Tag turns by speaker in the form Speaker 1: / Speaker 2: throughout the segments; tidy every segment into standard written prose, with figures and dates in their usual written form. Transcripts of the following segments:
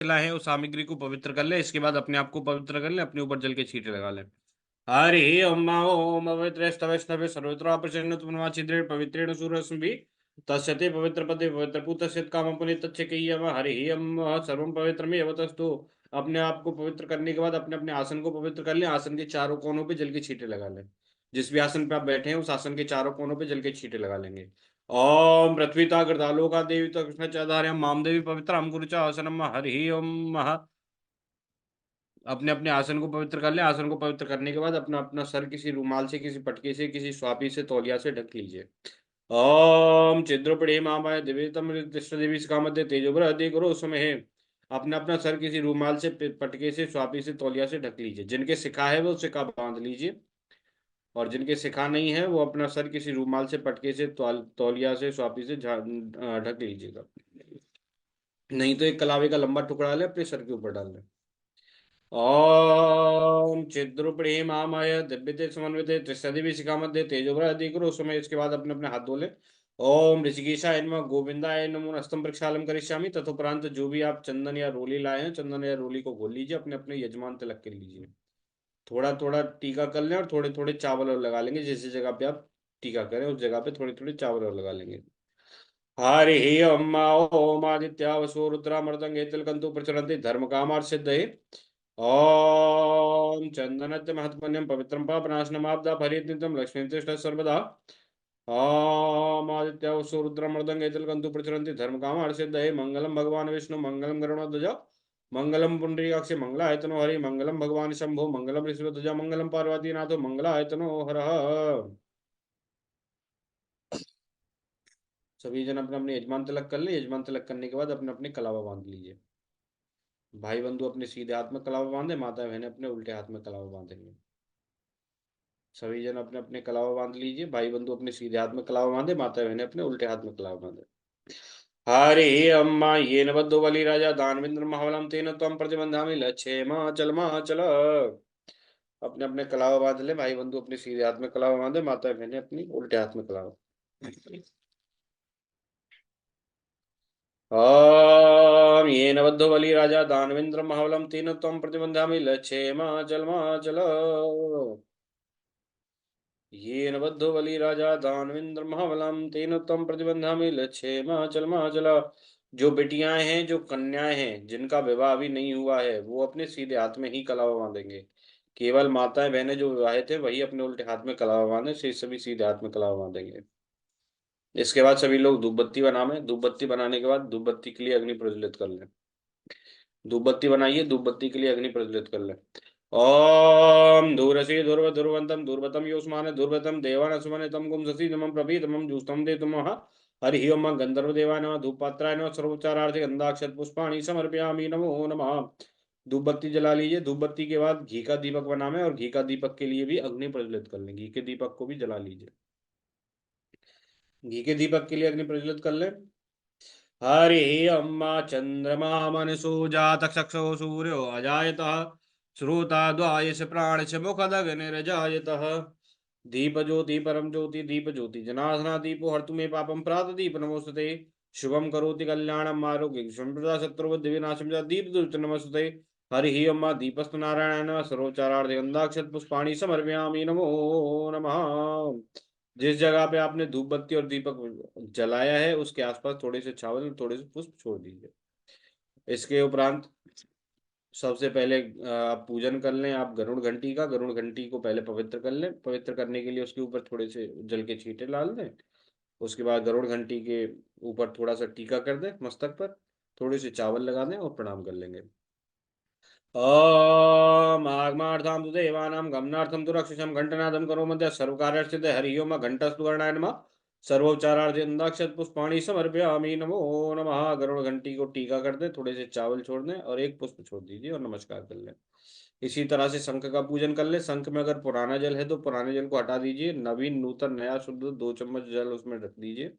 Speaker 1: है उस सामग्री को पवित्र कर ले। इसके बाद अपने आप को पवित्र कर ले, अपने ऊपर जल के छींटे लगा ले। हरि ओम ओम पवित्र स्तवे सर्वत्र प्रसन्न छिद्रेण पवित्रेण सूरस्मि तस्यते पवित्र पदे पवित्र पुतस्य काम पुनि तच्चकेयम हरि ओम सर्वम पवित्रमेव तस्तु। अपने आप को पवित्र करने के बाद अपने अपने आसन को पवित्र कर ले। आसन के चारों कोनों पे जल के छींटे लगा ले। जिस भी आसन पे आप बैठे हैं उस आसन के चारों कोनों पे जल के छींटे लगा लेंगे। ओम पृथ्वीता कृतालोका देवी कृष्ण चाधार्यम माम देवी पवित्र हम गुरु आसनम हरि ओम। अपने अपने आसन को पवित्र कर ले। आसन को पवित्र करने के बाद अपना अपना सर किसी रुमाल से, किसी पटके से, किसी स्वापी से, तौलिया से ढक लीजिए। ओम छिद्रोपड़े महामाय दिव्यतम कृष्ण देवी मध्य तेजोबृहदि गुरु समय। अपना अपना सर किसी रुमाल से, पटके से, स्वापी से, तौलिया से ढक लीजिए। जिनके सिखा है वो सिखा बांध लीजिए, और जिनके सिखा नहीं है वो अपना सर किसी रुमाल से, पटके से, तौलिया से, स्वापी से ढक लीजिएगा। नहीं तो एक कलावे का लंबा टुकड़ा ले अपने सर के ऊपर डाल लें। ओम चिद्रुपड़ी मामय दिव्यते समन्विते त्रिशदिवी शिखा मध्य तेजोबृहदि गुरु समय। इसके बाद अपने अपने हाथ धो ले। ओम ऋषिकेशाय नमः गोविंदाय नमो नस्तम प्रक्षालम करिष्यामि। तदुपरांत जो भी आप चंदन या रोली लाए हैं, चंदन या रोली को घोल लीजिए, अपने अपने यजमान तिलक कर लीजिए। थोड़ा थोड़ा टीका कर लें और थोड़े थोड़े चावल और लगा लेंगे। जिस जगह पे आप टीका करें उस जगह पे थोड़े थोड़े चावल और लगा लेंगे। हरि ओम ओम आदित्य वसु रुद्रा मृदंगे तिलकंतु प्रचलन्ति धर्म कामार सिद्धये। ओम चंदनत्य महत्मन्यम पवित्रम पापनाशनम आपदा परिनित्यम लक्ष्मी तिष्ठ सर्वदा। ओम आदित्य वसु रुद्र मृदंगे तिलकंतु प्रचलन्ति धर्म कामार सिद्धये। मंगलम भगवान विष्णु मंगलम गरुड़ध्वज मंगलम पुंडरीकाक्ष मंगलायतनो हरि मंगलम भगवान शंभो मंगलम ऋषभध्वज मंगलम पार्वती नाथो मंगलायतनो हर। सभी जन अपने अपने यजमान तिलक कर ले। यजमान तिलक करने के बाद अपने अपने कलावा बांध लीजिए। भाई बंधु अपने सीधे हाथ में कलावा बांधे, माता बहने अपने उल्टे हाथ में कलावा बांधेंगे। सभी जन अपने अपने कलावा बांध लीजिए। भाई बंधु अपने सीधे हाथ में कलावा बांधे, माता बहने अपने उल्टे हाथ में कलावा बांधे। हरे अम्मा ये नबद्धो बलि राजा दानवेंद्र महाबलम तेन त्वं प्रतिबंधामि लक्ष्येमा चल। अपने अपने कलावा बांध ले। भाई बंधु अपने सीधे हाथ में कलावा बांधे, माता बहने अपनी उल्टे हाथ में कलावा। ॐ येन बद्धो बलि राजा दानवेंद्र महाबलम तेन त्वं प्रतिबंधामि लक्ष्येमा चल। येन बद्धो बलि राजा दानवेंद्र महाबलम तेन त्वं प्रतिबंधामि लक्ष्येमा चल। जो बेटियां हैं, जो कन्याएं हैं, जिनका विवाह अभी नहीं हुआ है, वो अपने सीधे हाथ में ही कलावा बांधेंगे। केवल माताएं बहनें जो विवाहित है वही अपने उल्टे हाथ में कलावा बांधे, सभी सीधे हाथ में कलावा बांधेंगे। इसके बाद सभी लोग धूप बत्ती बनावे। धूप बत्ती बनाने के बाद धूप बत्ती के लिए अग्नि प्रज्वलित कर लें। धूप बत्ती बनाइए, धूप बत्ती के लिए अग्नि प्रज्वलित कर लें। ओम धूरसी धुर्व धुर्वंतम धुर्वतम योस्मान धुर्वतम देवान सुमने तम गुम ससी नमः प्रभीतमं जुष्टम दे तुम हरि ओम गंधर्व देवाय नमः धूपपात्राय नमः सर्वोच्चारार्थे गंधाक्षत पुष्पाणि समर्पयामि नमो नमः। धूप बत्ती जला लीजिए। धूप बत्ती के बाद घी का दीपक बनावे और घी का दीपक के लिए भी अग्नि प्रज्वलित कर लें। घी के दीपक को भी जला लीजिए। घी के दीपक के लिए अग्नि प्रज्वलित कर लें। हरि अम्मा चंद्रमा मनसो जात चक्षो सूर्यो अजायतः श्रोता द्वायश प्राणश मुखदग्निरजायतः। दीप ज्योति परम ज्योति दीप ज्योति जनार्दना दीपो हर्तु मे पापम प्रात दीप नमोस्तुते। शुभम करोति कल्याणम आरोग्य संप्रदा शत्रुबुद्धि विनाशम च दीप दुष्ट नमोस्तुते। हरि अम्मा दीपस्तु नारायण सर्वोच्चारार्थ गंधाक्षत पुष्पाणि समर्पयामि नमो नमः। जिस जगह पे आपने धूप बत्ती और दीपक जलाया है उसके आसपास थोड़े से चावल और थोड़े से पुष्प छोड़ दीजिए। इसके उपरांत सबसे पहले आप पूजन कर लें। आप गरुड़ घंटी का, गरुड़ घंटी को पहले पवित्र कर लें। पवित्र करने के लिए उसके ऊपर थोड़े से जल के छींटे डाल दें। उसके बाद गरुड़ घंटी के ऊपर थोड़ा सा टीका कर दें मस्तक पर, थोड़े से चावल लगा दें और प्रणाम कर लेंगे। ॐ आगमार्थां तु देवानां गमनार्थं तु रक्षसं घण्टनादं करो मध्य सर्वकार्यस्थिते हरि ओम घण्टस्तु गणाय नमः सर्वोच्चारार्थे अंदाक्षत पुष्पाणि समर्पयामि नमो नमः। गरुड़ घंटी को टीका कर दें, थोड़े से चावल छोड़ दें और एक पुष्प छोड़ दीजिए और नमस्कार कर लें। इसी तरह से शंख का पूजन कर ले। शंख में अगर पुराना जल है तो पुराने जल को हटा दीजिए। नवीन नूतन नया शुद्ध 2 चम्मच जल उसमें रख दीजिए।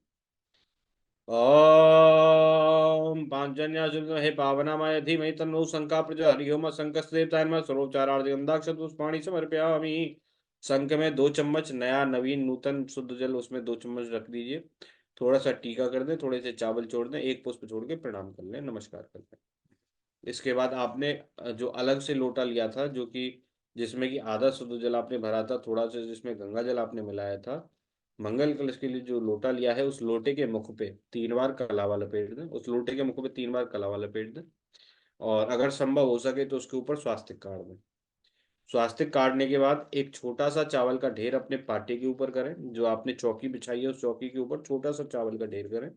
Speaker 1: ओम पांचजन्य हे पावनामाय धीमहि तन्नो शंका प्रज हरि ओम शंकस्देवताय नमः सर्वोच्चारार्थ गंधाक्षत पुष्पाणि समर्पयामि। शंख में 2 चम्मच नया नवीन नूतन शुद्ध जल उसमें 2 चम्मच रख दीजिए। थोड़ा सा टीका कर दें, थोड़े से चावल छोड़ दें, एक पुष्प छोड़ के प्रणाम कर लें, नमस्कार कर लें। इसके बाद आपने जो अलग से लोटा लिया था, जो कि जिसमें कि आधा शुद्ध जल आपने भरा था, थोड़ा सा जिसमें गंगा जल आपने मिलाया था, मंगल कलश के लिए जो लोटा लिया है, उस लोटे के मुख पे 3 बार कलावा लपेट दें। उस लोटे के मुख पे 3 बार कलावा लपेट दें। और अगर संभव हो सके तो उसके ऊपर स्वास्तिक काट दें। स्वास्तिक काटने के बाद एक छोटा सा चावल का ढेर अपने पाटे के ऊपर करें। जो आपने चौकी बिछाई है, उस चौकी के ऊपर छोटा सा चावल का ढेर करें।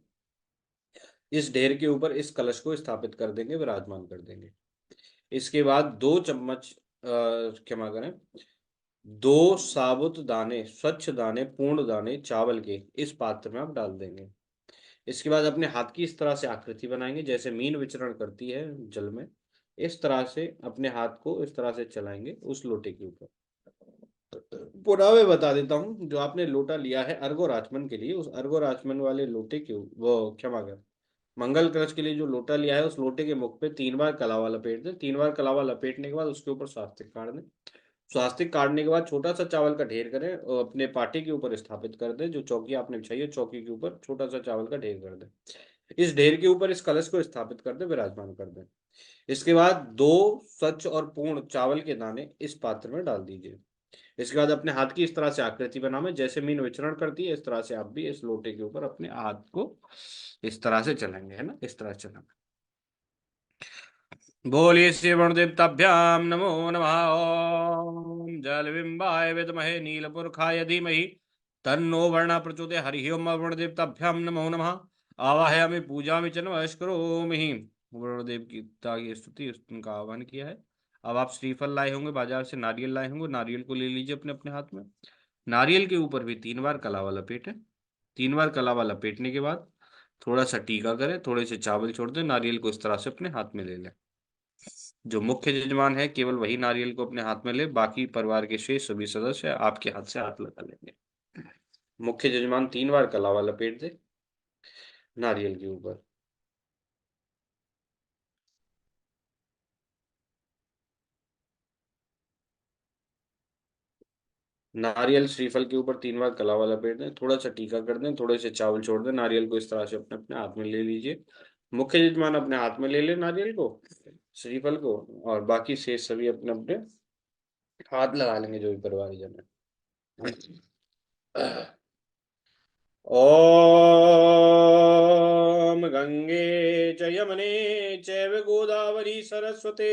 Speaker 1: इस ढेर के ऊपर इस कलश को स्थापित कर देंगे, विराजमान कर देंगे। इसके बाद 2 चम्मच क्षमा करें, 2 साबुत दाने, स्वच्छ दाने, पूर्ण दाने चावल के इस पात्र में आप डाल देंगे। इसके बाद अपने हाथ की इस तरह से आकृति बनाएंगे, जैसे मीन विचरण करती है जल में। इस तरह से अपने हाथ को इस तरह से चलाएंगे उस लोटे के ऊपर। पुनः मैं बता देता हूँ, जो आपने लोटा लिया है अर्घो राचमन के लिए, उस अर्घो राचमन वाले लोटे के वो क्षमा कर मंगल कलश के लिए जो लोटा लिया है, उस लोटे के मुख पे 3 बार कलावा लपेट दें। 3 बार कलावा लपेटने के बाद उसके ऊपर स्वास्तिक काट दें। स्वास्तिक काटने के बाद छोटा सा चावल का ढेर करें और अपने पाटे के ऊपर स्थापित कर दें। जो चौकी आपने बिछाई है, चौकी के ऊपर छोटा सा चावल का ढेर कर दें। इस ढेर के ऊपर इस कलश को स्थापित कर दें, विराजमान कर दें। इसके बाद 2 स्वच्छ और पूर्ण चावल के दाने इस पात्र में डाल दीजिए। इसके बाद अपने हाथ की इस तरह से आकृति बनावे, जैसे मीन विचरण करती है, इस तरह से आप भी इस लोटे के ऊपर अपने हाथ को इस तरह से चलाएंगे, है ना, इस तरह से चलाना। बोलिए श्री वरुणदेवताभ्याम नमो नमः। ओम जल बिंबाय विद्महे नीलपुरखाय धीमहि तन्नो वर्णः प्रचोदयात्। हरि ओम वरुणदेवताभ्याम नमो नमः। आवाहयामि पूजामि च नमस्करोमि। वरुणदेव की की स्तुति, उनका आह्वान किया है। अब आप श्रीफल लाए होंगे, बाजार से नारियल लाए होंगे, नारियल को ले लीजिए अपने अपने हाथ में। नारियल के ऊपर भी 3 बार कलावा लपेटें। 3 बार कलावा लपेटने के बाद थोड़ा सा टीका करें, थोड़े से चावल छोड़ दें, नारियल को इस तरह से अपने हाथ में ले लें। जो मुख्य यजमान है केवल वही नारियल को अपने हाथ में ले, बाकी परिवार के शेष सभी सदस्य आपके हाथ से हाथ लगा लेंगे। मुख्य यजमान 3 बार कलावा लपेट दे नारियल के ऊपर। नारियल श्रीफल के ऊपर 3 बार कलावा लपेट दें, थोड़ा सा टीका कर दें, थोड़े से चावल छोड़ दें, नारियल को इस तरह से अपने अपने हाथ में ले लीजिए। मुख्य यजमान अपने हाथ में ले ले नारियल को, श्रीफल को, और बाकी शेष सभी अपने अपने हाथ लगा लेंगे, जो भी परिवारजन है। ओम गंगे च यमुने चैव गोदावरी सरस्वते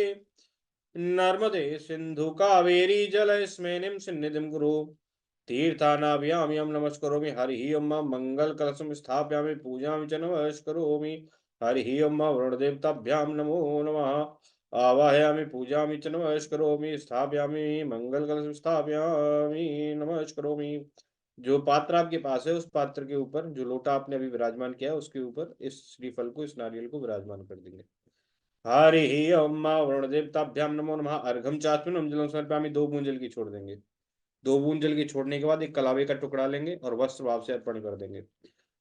Speaker 1: नर्मदे सिंधु कावेरी जलस्मिन्निं सन्निधिं कुरु। तीर्थानाभ्यां यं नमस्करोमि। हरिः ओम मंगल कलशं स्थापयामि, पूजामि च नमस्करोमि। हरिः ओम वरुणदेवताभ्यां नमो नमः। आवाहयामि पूजामि च नमस्करोमि। स्थापयामि मंगल कलशं स्थापयामि, नमस्करोमि। जो पात्र आपके पास है, उस पात्र के ऊपर जो लोटा आपने अभी विराजमान किया है, उसके ऊपर इस श्रीफल को, इस नारियल को विराजमान कर देंगे। हरि ओम वरुण देवताभ्याम नमो नमः। अर्घम चास्मिन जलम समर्पयामि, 2 बूंद जल की छोड़ देंगे। 2 बूंद जल की छोड़ने के बाद एक कलावे का टुकड़ा लेंगे और वस्त्र भाव से अर्पण कर देंगे।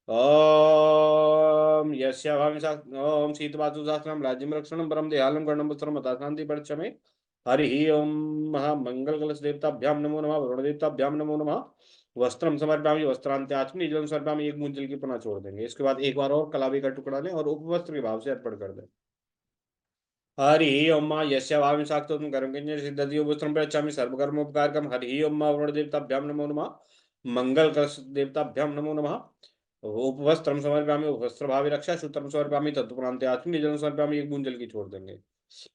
Speaker 1: ओम यस्याभामि ओम शीतवातु सहस्रम राज्यम रक्षणम परम दयालम कर्णम वस्त्रम अताशांति परचमे। हरि ओम महामंगल कलश देवताभ्याम नमो नमः। वरुण देवताभ्याम नमो नमः। वस्त्रम समर्पयामि वस्त्रांत्याचमि जलम समर्पयामि, 1 बूंद जल की पुनः छोड़ देंगे। इसके बाद एक बार और कलावे का टुकड़ा लें और उपवस्त्र के भाव से अर्पण कर दें। हरि ओम यस्य भावि साक्तो कर्म किंजन सिद्धति उपस्त्रम प्रचामि सर्वकर्मोपकारकम। हरि ओम वरुण देवताभ्याम नमो नमः। मंगल कलश देवताभ्याम नमो नमः। उपवस्त्रम समर्पयामि उपवस्त्र भावी रक्षा सूत्रम समर्पयामि तत्पुरांते आत्मी निजन समर्पयामि, 1 बूंद जल की छोड़ देंगे।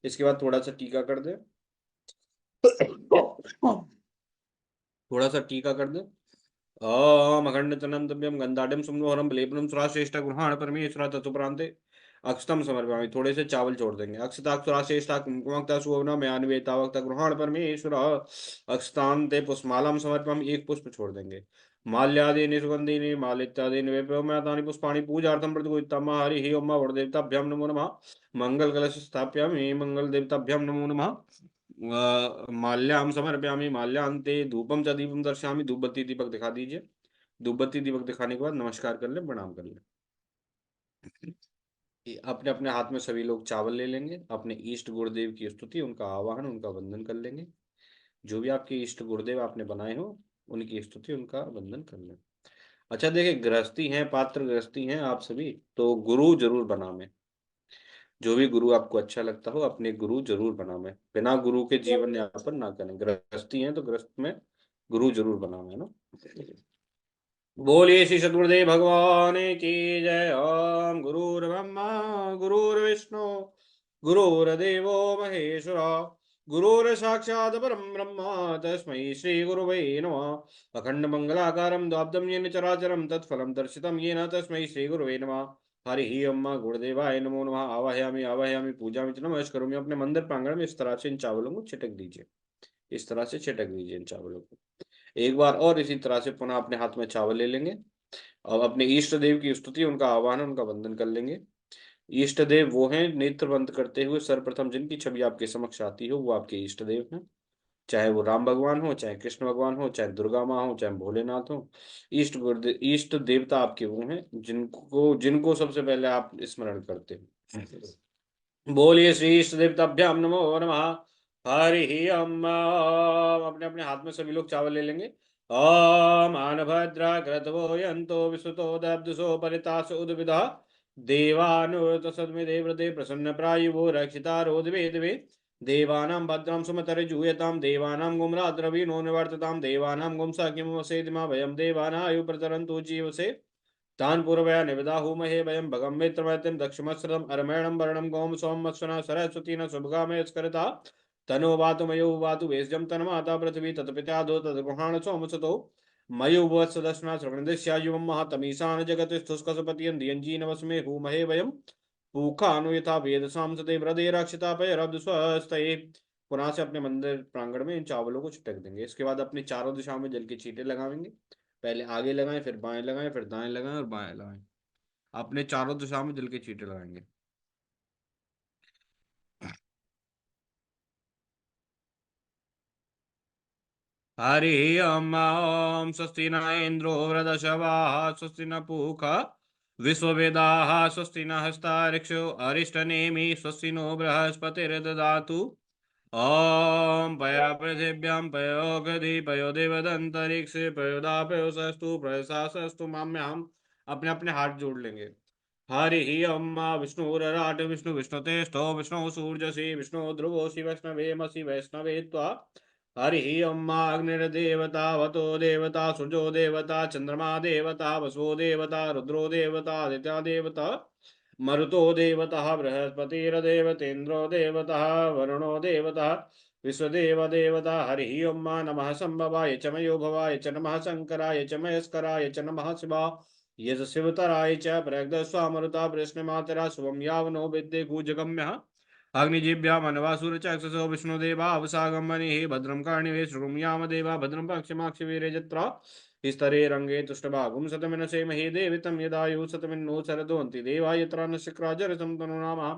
Speaker 1: इसके बाद थोड़ा सा टीका कर दे, थोड़ा सा टीका कर दे। ओम अखंड तनम गंधाढ़ सुमनोहरम लेपनम सुराश्रेष्ठ गृहाण परमेश्वर तत्परांते अक्षतम समर्पयामि, थोड़े से चावल छोड़ देंगे। अक्षताक्षराश्रेष्ठा कुंकुमक्ता सुवर्णा मयान्वे तावक्ता गृहाण परमेश्वर अक्षतांते पुष्पमालां समर्पयामि, 1 पुष्प छोड़ देंगे। माल्यादीनि सुगंधीनि मालित्यादीनि वेपमयातानि पुष्पाणि पूजार्थं प्रतिगृहीतम्। हरिः ओम वरदेवताभ्यां नमो नमः। मंगल कलश स्थापयामि, मंगल देवताभ्यां नमो नमः। माल्यां समर्पयामि, माल्यान्ते धूपम च दीपम दर्शयामि, धूप बत्ती दीपक दिखा दीजिए। धूप बत्ती दीपक दिखाने के बाद नमस्कार कर ले, प्रणाम कर ले। अपने अपने हाथ में सभी लोग चावल ले लेंगे, अपने इष्ट गुरुदेव की स्तुति, उनका आवाहन, उनका वंदन कर लेंगे। जो भी आपके इष्ट गुरुदेव आपने बनाए हो, उनकी स्तुति, उनका वंदन कर लें। अच्छा देखिए, गृहस्थी हैं, पात्र गृहस्थी हैं आप सभी, तो गुरु जरूर बनावे। जो भी गुरु आपको अच्छा लगता हो अपने गुरु जरूर बनावे, बिना गुरु के जीवन यापन ना करें। गृहस्थी है तो गृहस्थ में गुरु जरूर बनावे, है ना। बोलिए श्री सद्गुरुदेव भगवान की जय। ओम गुरुर्ब्रह्मा गुरुर्विष्णु गुरुर्देवो महेश्वर गुरुर साक्षात् परम ब्रह्म तस्मै श्री गुरुवे नमः। अखंड मंगलाकारं द्वाब्दं येन चराचरं तत्फलं दर्शितं येन तस्मै श्री गुरुवे नमः। हरि ओम गुरुदेवाय नमो नमः। आवाहयामि आवाहयामि पूजामि च नमस्कार करूँगी। अपने मंदिर प्रांगण में इस तरह से इन चावलों को छिटक दीजिए, इस तरह से छिटक दीजिए इन चावलों को। एक बार और इसी तरह से पुनः अपने हाथ में चावल ले लेंगे और अपने इष्ट देव की स्तुति, उनका आह्वान, उनका वंदन कर लेंगे। इष्ट देव वो हैं नेत्र बंद करते हुए सर्वप्रथम जिनकी छवि आपके समक्ष आती हो, वो आपके इष्ट देव हैं। चाहे वो राम भगवान हो, चाहे कृष्ण भगवान हो, चाहे दुर्गा माँ हो, चाहे भोलेनाथ हो। इष्ट देवता आपके वो हैं जिनको जिनको सबसे पहले आप स्मरण करते हो। बोलिए श्री इष्ट देवताभ्याम नमो नमः। हरि ओम। अपने अपने हाथ में सभी लोग चावल ले लेंगे। ओम आनभद्रा क्रतवो यंतो विसुतो दब्दुसो परितास उद्भिदा देवानुत सद्मे व्रते प्रसन्न प्रायुवो रक्षिता रोदवे दिवे देवानां भद्रं सुमतर्जूयतां देवानां गुमराद्रवीणो निवर्ततां देवानां गुंसाकिं वसेदिमा भयं देवानायु प्रतरन्तु जीवसे तान् पूर्वया निविदाहुमहे वयं भगं मित्रमैत्यं दक्षिणमस्रदम् अरमेणं वर्णं गोम सोमस्वना सरस्वती न शुभगामे स्करता तनो वातु मयो वातु वेश्यं तन्माता पृथ्वी तत्पित्यादो तद्गुहाण सोमसतो मयो वत्सदस्ना श्रवणदिस्यायुवं महातमीशान जगत् स्थुष्कसपतियं दियञ्जी नवस्मे हूमहे वयं पूखानु यथा वेदसां सते व्रदे रक्षितापय स्वस्तये। पुनः से अपने मंदिर प्रांगण में इन चावलों को छिटक देंगे। इसके बाद अपनी चारों दिशाओं में जल के छींटे लगाएंगे। पहले आगे लगाएं, फिर बाएं लगाएं, फिर दाएं लगाएं और बाएं लगाएं। अपने चारों दिशाओं में जल के छींटे लगाएंगे। हरि ओम। ओम स्वस्ति न इंद्रो वृधशवाः स्वस्ति न पूषा विश्ववेदाः स्वस्ति न हस्ताक्षो अरिष्टनेमि स्वस्ति नो बृहस्पतिर्ददातु। ओम पया पृथिव्यां पयो गति पयो देवदंतरिक्षे पयोदापयो सस्तु प्रशासस्तु माम्याम। अपने अपने हाथ जोड़ लेंगे। हरि ओम विष्णुराट विष्णु विष्णुतेष्ठो विष्णु सूर्यसि विष्णु ध्रुवोसि वैष्णवे मसि वैष्णवे त्वा। हरि ओम अग्निर्देवता वतो देवता सूर्यो देवता चंद्रमा देवता वसुओ देवता रुद्रो देवता आदित्य देवता मरुतो देवता बृहस्पतिर्देवतेन्द्रो देवता वरुणो देवता विश्वदेव देवता। हरि ओम नमः संभवाय च मयो भवाय च नमः शंकराय च महेश्वराय च नमः शिवा यज शिवतराय च प्रगद स्वामरुता प्रश्नमातरा शुभम यावनो विद्ये कूजगम्यः अग्निजिभ्यामनवासुरचक्षुषो विष्णुदेवावसागमनिः भद्रं कर्णिवे शृणुयाम देवा भद्रं पक्षमाक्षवीर्यजत्रा स्तरे रंगे तुष्टभागुं शतमिनसे महे देवितं यदायु शतमिन्नो शरदोऽन्ति देवायत्रा न शिक्राजरसं तनुनामा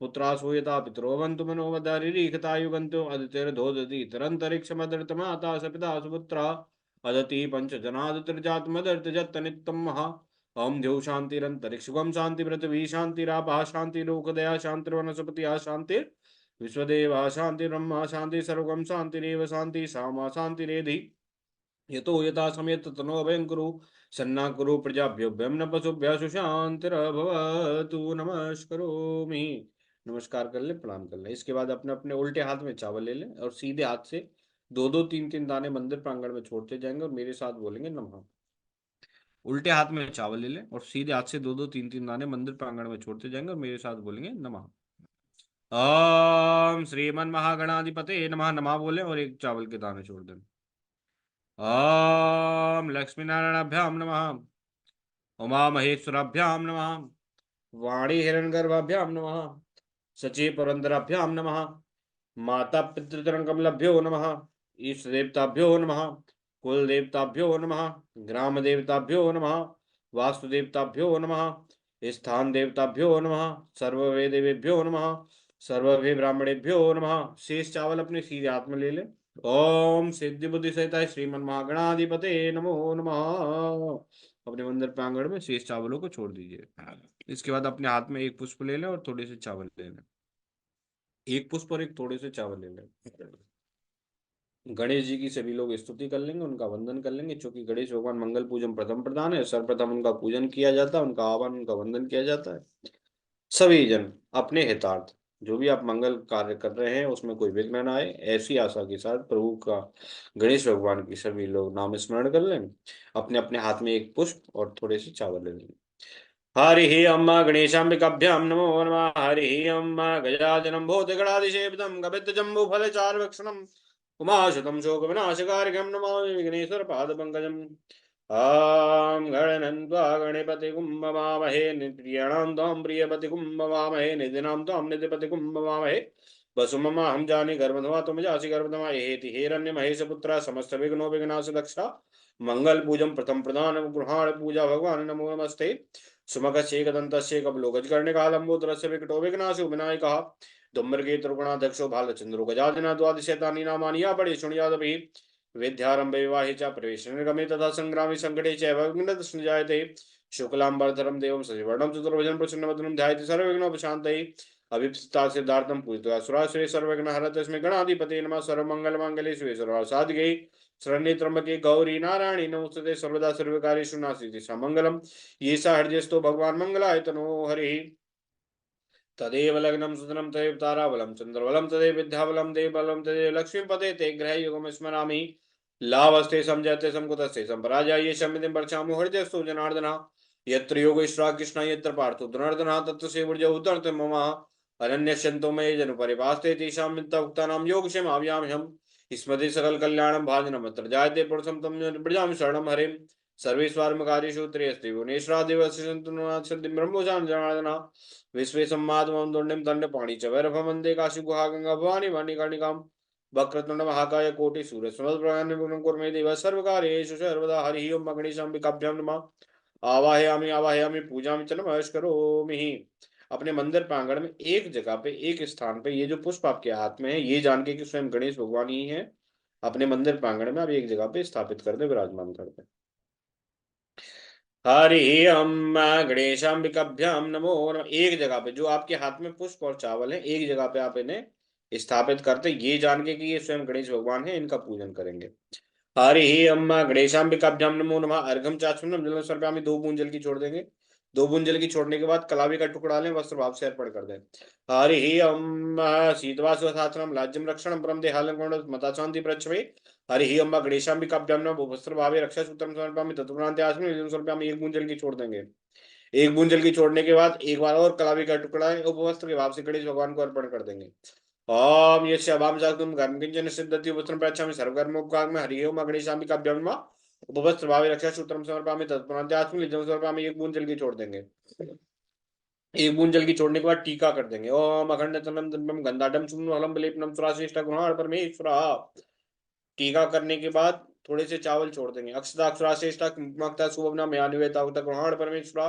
Speaker 1: पुत्रासु यथा पितरो वन्तु मनोवदारिरीखतायुगन्तो अदितिर्धोदतीतरन्तरिक्षमदर्थमाता सपिता सुपुत्रा अदति पंचजनादिर्जातमदर्थजत्तनित्यं महा। ओम द्यौ शांतिरंतरिक्षगम शांति पृथ्वी शांतिरापः शांति लोकदया शांतिर्वनस्पति शांति विश्वदेवा शांति ब्रह्मा शांति सर्वगम शांतिरेव शांति सामा शांतिरेधि यतो यथा समेत तनो भयं कुरु सन्ना कुरु प्रजाभ्यो भयं न पशुभ्यः शांतिरभवतु। नमस्करोमि। नमस्कार कर ले, प्रणाम कर ले। इसके बाद अपने अपने उल्टे हाथ में चावल ले लें और सीधे हाथ से दो दो तीन तीन दाने मंदिर प्रांगण में छोड़ते जाएंगे और मेरे साथ बोलेंगे नमः। उल्टे हाथ में चावल ले लें और सीधे हाथ से दो दो तीन तीन दाने मंदिर प्रांगण में छोड़ते जाएंगे और मेरे साथ बोलेंगे नमः। ओम श्रीमन महागणाधिपते नमः। नमः बोले और एक चावल के दाने छोड़ दें। ओम लक्ष्मी नारायणाभ्याम नमः। उमा महेश्वराभ्याम नमः। वाणी हिरण्यगर्भाभ्याम नमः। सची पुरंदराभ्याम नमः। माता पितृतरंगमलभ्यो नमः। इष्ट देवताभ्यो नमः। कुल देवताभ्यो नमः। ग्राम देवताभ्यो नमः। वास्तु देवताभ्यो नमः। स्थान देवताभ्यो नमः। सर्ववेदेभ्यो नमः। सर्वभे ब्राह्मणेभ्यो नमः। शेष चावल अपने सीधे हाथ में ले ले। ओम सिद्धि बुद्धि सहिता श्रीमन महागणाधिपते नमो नमः। अपने मंदिर प्रांगण में शेष चावलों को छोड़ दीजिए। इसके बाद अपने हाथ में एक पुष्प ले लें और थोड़े से चावल ले लें। एक पुष्प और एक थोड़े से चावल ले लें। गणेश जी की सभी लोग स्तुति कर लेंगे, उनका वंदन कर लेंगे। क्योंकि गणेश भगवान मंगल पूजन प्रथम प्रधान है, सर्वप्रथम उनका पूजन किया जाता है, उनका आह्वान उनका वंदन किया जाता है। सभी जन अपने हितार्थ, जो भी आप मंगल कार्य कर रहे हैं उसमें कोई विघ्न न आए, ऐसी आशा के साथ प्रभु का, गणेश भगवान की सभी लोग नाम स्मरण कर लें। अपने अपने हाथ में एक पुष्प और थोड़े से चावल ले लें। हरि अम्मा गणेशाम्बिकाभ्यां नमो नमः। हरि अम्मा गजाननं भूतगणाधिसेवितं कपित्थजम्बूफलचारुभक्षणम् उमासुतं शोकविनाशकारिकं नमामि विघ्नेश्वरपादपङ्कजम्। ॐ गणनन्त्वा गणपतिगुं भवामहे, प्रियाणां त्वां प्रियपतिगुं भवामहे, निधिनां त्वां निधिपतिगुं भवामहे। वसुममाहं जानि गर्भधमा त्वं जासि गर्भधमा एति हिरण्यमहेशपुत्र समस्त विघ्नो विघ्नाश दक्षा। मंगल पूजम प्रथम प्रधान गृहाण पूजा भगवान नमो नमस्ते। सुमकस्येकदन्तस्य कपिलो गजकर्णिकालम्बोदरस्य विकटो विघ्नाशो विनायकः। धूम्रकेतु त्रिगुणाध्यक्षो भालचन्द्रो गजानन द्वादशैतानि नामानि या पड़े शृणुयादपि। विद्यारंभे विवाहे च प्रवेशे निर्गमे तथा संग्रामे संकटे चैव विघ्नः जायते। शुक्लांबरधरं देवं शशिवर्णं चतुर्भुजं प्रसन्नवदनं ध्यायति सर्वविघ्नोपशान्तये। अभिप्सिता सिद्धार्थं पूजित्वा सुरासुरे सर्वविघ्नहर तस्मै गणाधिपते नमः। सर्वमङ्गलमाङ्गल्ये शिवे सर्वासाधिके शरण्ये त्र्यंबके गौरी नारायणी नमोस्तुते सर्वदा सर्वकार्येषु नास्ति समंगलम। ये सा हृदयस्थो भगवान मंगलाय तनो हरि। तदेव लग्नं सुतनं तदेव ताराबलं चन्द्रबलं तदेव विद्याबलं देवबलं तदेव लक्ष्मीपते ते ग्रहयुगं स्मरामि। लाभस्ते समजयते समकुतस्ते संपराजय ये शमितिं परचामो हृदयस्थो जनार्दन। यत्र योगेश्वरा कृष्ण यत्र पार्थो धनुर्धनः तत्र सेवुर्जय उद्धरत मम। अनन्यस्यन्तो मे जन परिवास्ते तेषां मित्तभुक्तानां योगक्षेमाव्यामहम्। स्मृति सकल कल्याणं भाजनम् अत्र जायते पुरुषं तं ब्रजामि शरणं हरिम्। सर्वेष्वात्मकार्येषु त्रियस्ते भुवनेश्वरादिवस्य सन्तु ब्रह्मोजान जनार्दन। विश्वे सम्मादमं दुण्डिं दण्डपाणि च वैरभवन्दे काशीगुहा गंगा भवानी मणिकर्णिकां। वक्रतुण्ड महाकाय कोटि सूर्य समप्रभा निर्विघ्नं कुरु मे देव सर्वकार्येषु सर्वदा। हरि ओम गणेशाम्बिकाभ्यां नमः। आवाहयामि आवाहयामि पूजामि च नमस्करोमि। अपने मंदिर प्रांगण में एक जगह पे, एक स्थान पे, ये जो पुष्प आपके हाथ में है ये जान के कि स्वयं गणेश भगवान ही है, अपने मंदिर प्रांगण में आप एक जगह पे स्थापित कर दे, विराजमान कर दे। हरि ओम गणेशाम्बिकाभ्यां नमो नमः। एक जगह पे जो आपके हाथ में पुष्प और चावल है, एक जगह पे आप इन्हें स्थापित करते, ये जान के कि ये स्वयं गणेश भगवान है, इनका पूजन करेंगे। हरि अम्मा गणेशाम्बिकाभ्यां नमो नमः। अर्घम चाक्षुषम जलम सर्पयामि, 2 बूंद जल की छोड़ देंगे। 2 बूंद जल की छोड़ने के बाद कलावी का टुकड़ा लें, वस्त्र भाव से अर्पण कर दें। हरि अम्मा शीतवासवसाचनम राज्यम रक्षणम परम देहालंकरण मता शांति प्रच्छवे। हरि अम्मा गणेशाम्बिकाभ्यां नमः। वस्त्र भावे रक्षा सूत्रम समर्पयामि तत्पुरांते आसमि निजं समर्पयामि। 1 बूंद जल की छोड़ देंगे। 1 बूंद जल की छोड़ने के बाद एक बार और कलावी का टुकड़ा है उपवस्त्र के भाव से गणेश भगवान को अर्पण कर देंगे। ओम यस्य अभाम जागतुम कर्म किंचन सिद्धति वस्त्रम प्रयच्छामि सर्वकर्मोपकाम में। हरि ओम गणेशाम्बिकाभ्यां नमः। उपवस्त्र भावे रक्षा सूत्रम समर्पयामि तत्पुरांते आसमि निजं समर्पयामि। 1 बूंद जल की छोड़ देंगे। 1 बूंद जल की छोड़ने के बाद टीका कर देंगे। ओम अखंड तनम दंडम गंधाडम चूर्ण हलम विलेपनम सुराश्रेष्ठ गुणाण परमेश्वरा। टीका करने के बाद थोड़े से चावल छोड़ देंगे। अक्षता अक्षराश्रेष्ठा मक्ता सुभवना मयान्विता उत ग्रहण परमेश्वरा।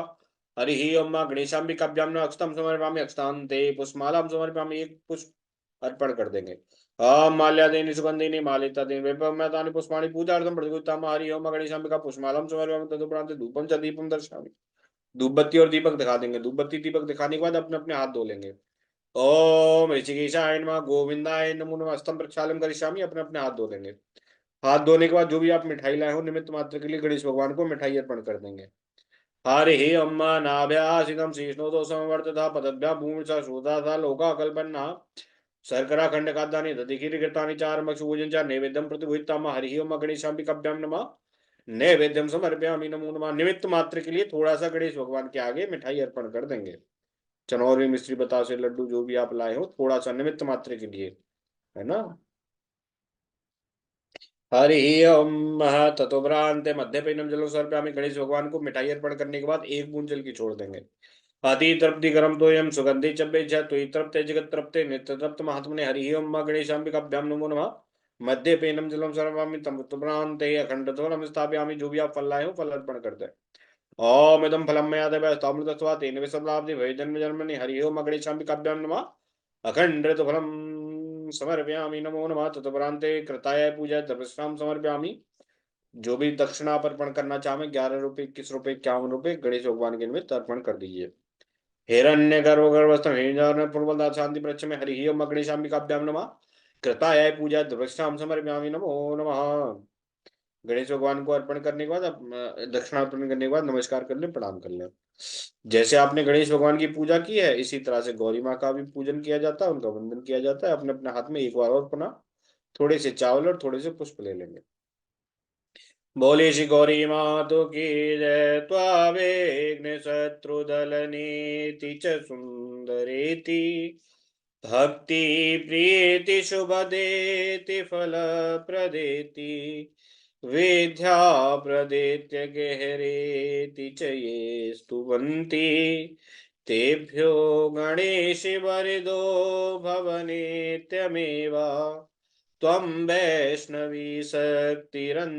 Speaker 1: हरि ओम गणेशाम्बिकाभ्यां नमः। अक्षतम समर्पयामि अक्षतान्ते पुष्पमालां समर्पयामि। एक पुष्प अर्पण कर देंगे। ओम माल्यादेनि सुगंधिनि मालितादेनि वैभवमेतानि पुष्पाणि पूजार्थं प्रतिगृह्णामि। हरि ओम गणेशाम्बिका पुष्पमालां समर्पयामि तदुपरांत धूपं च दीपं दर्शयामि। धूप बत्ती और दीपक दिखा देंगे। धूप बत्ती दीपक दिखाने के बाद अपने अपने हाथ धो लेंगे। ओम ऋषिकेशाय नमः गोविंदाय नमो नमः। हस्तं प्रक्षालनं करिष्यामि। अपने अपने हाथ धो लेंगे। हाथ धोने के बाद जो भी आप मिठाई लाए हो निमित्त मात्र के लिए गणेश भगवान को मिठाई अर्पण कर देंगे। हरे अम्मा नाभ्यासितं शीर्ष्णोदो समवर्तता पदभ्या भूमि च श्रोता था लोका कल्पन्ना। शर्करा खंड खाद्यानि दधिखीरघृतानि चारमक्षभोजन च नैवेद्यं प्रतिगृहीताम। हरि ओम गणेशाम्बिकाभ्यां नमः। नैवेद्यम समर्पयामि नमो नमः। निमित्त मात्र के लिए थोड़ा सा गणेश भगवान के आगे मिठाई अर्पण कर देंगे। चनौरी मिश्री बतासे लड्डू जो भी आप लाए हो थोड़ा सा निमित्त मात्र के लिए, है ना। हरि ओम ततोपरांते मध्यपैनम जलो समर्पयामि। गणेश भगवान को मिठाई अर्पण करने के बाद 1 बूंद जल की छोड़ देंगे। अति तृप्ति गरम तो यम सुगंधि चब्बे तुई तृप्ते जगत तृप्ते नित्य तृप्त महात्मने। हरि ओम गणेशाम्बिकाभ्यां नमो नमः। मध्य पेनम जलम सर्वामि तमुपरांते अखंड तोरम स्थापयामि। जो भी आप फल लाए हो फल अर्पण कर दे। ओम इदं फलं मया देवस्तामृतस्वा तेन विश्वलाब्धि भय जन्म जन्मनि। हरि ओम गणेशाम्बिकाभ्यां नमः। अखंडृत फलं समर्पयामि नमो नमः। ततोपरांते कृताय पूजा द्रव्यस्नाम समर्पयामि। जो भी दक्षिणा आप अर्पण करना चाहे 11 रुपये 21 रुपये 51 रुपये गणेश भगवान के निमित्त अर्पण कर दीजिए। हिरण्य गर्भ गर्भस्थम हिरण्य पूर्वदा शांति प्रच्छ में। हरि ओम गणेशाम्बिकाभ्यां नमः। कृताय पूजा द्रव्यस्नाम समर्पयामि नमो नमः। गणेश भगवान को अर्पण करने के बाद आप दक्षिणा अर्पण करने के बाद नमस्कार कर लें, प्रणाम कर लें। जैसे आपने गणेश भगवान की पूजा की है, इसी तरह से गौरी माँ का भी पूजन किया जाता है, उनका वंदन किया जाता है। अपने अपने हाथ में एक बार और पुनः थोड़े से चावल और थोड़े से पुष्प ले लेंगे। बोले श्री गौरी मातो की जय। त्वावेघ्न शत्रुदल नीति च सुंदरेति भक्ति प्रीति शुभदेति फल प्रदेति विद्या प्रदेत्य गहरेति च ये स्तुवन्ति तेभ्यो गणेश वरदो भवनित्यमेवा त्वं वैष्णवी शक्तिरन्तर्यवीर्या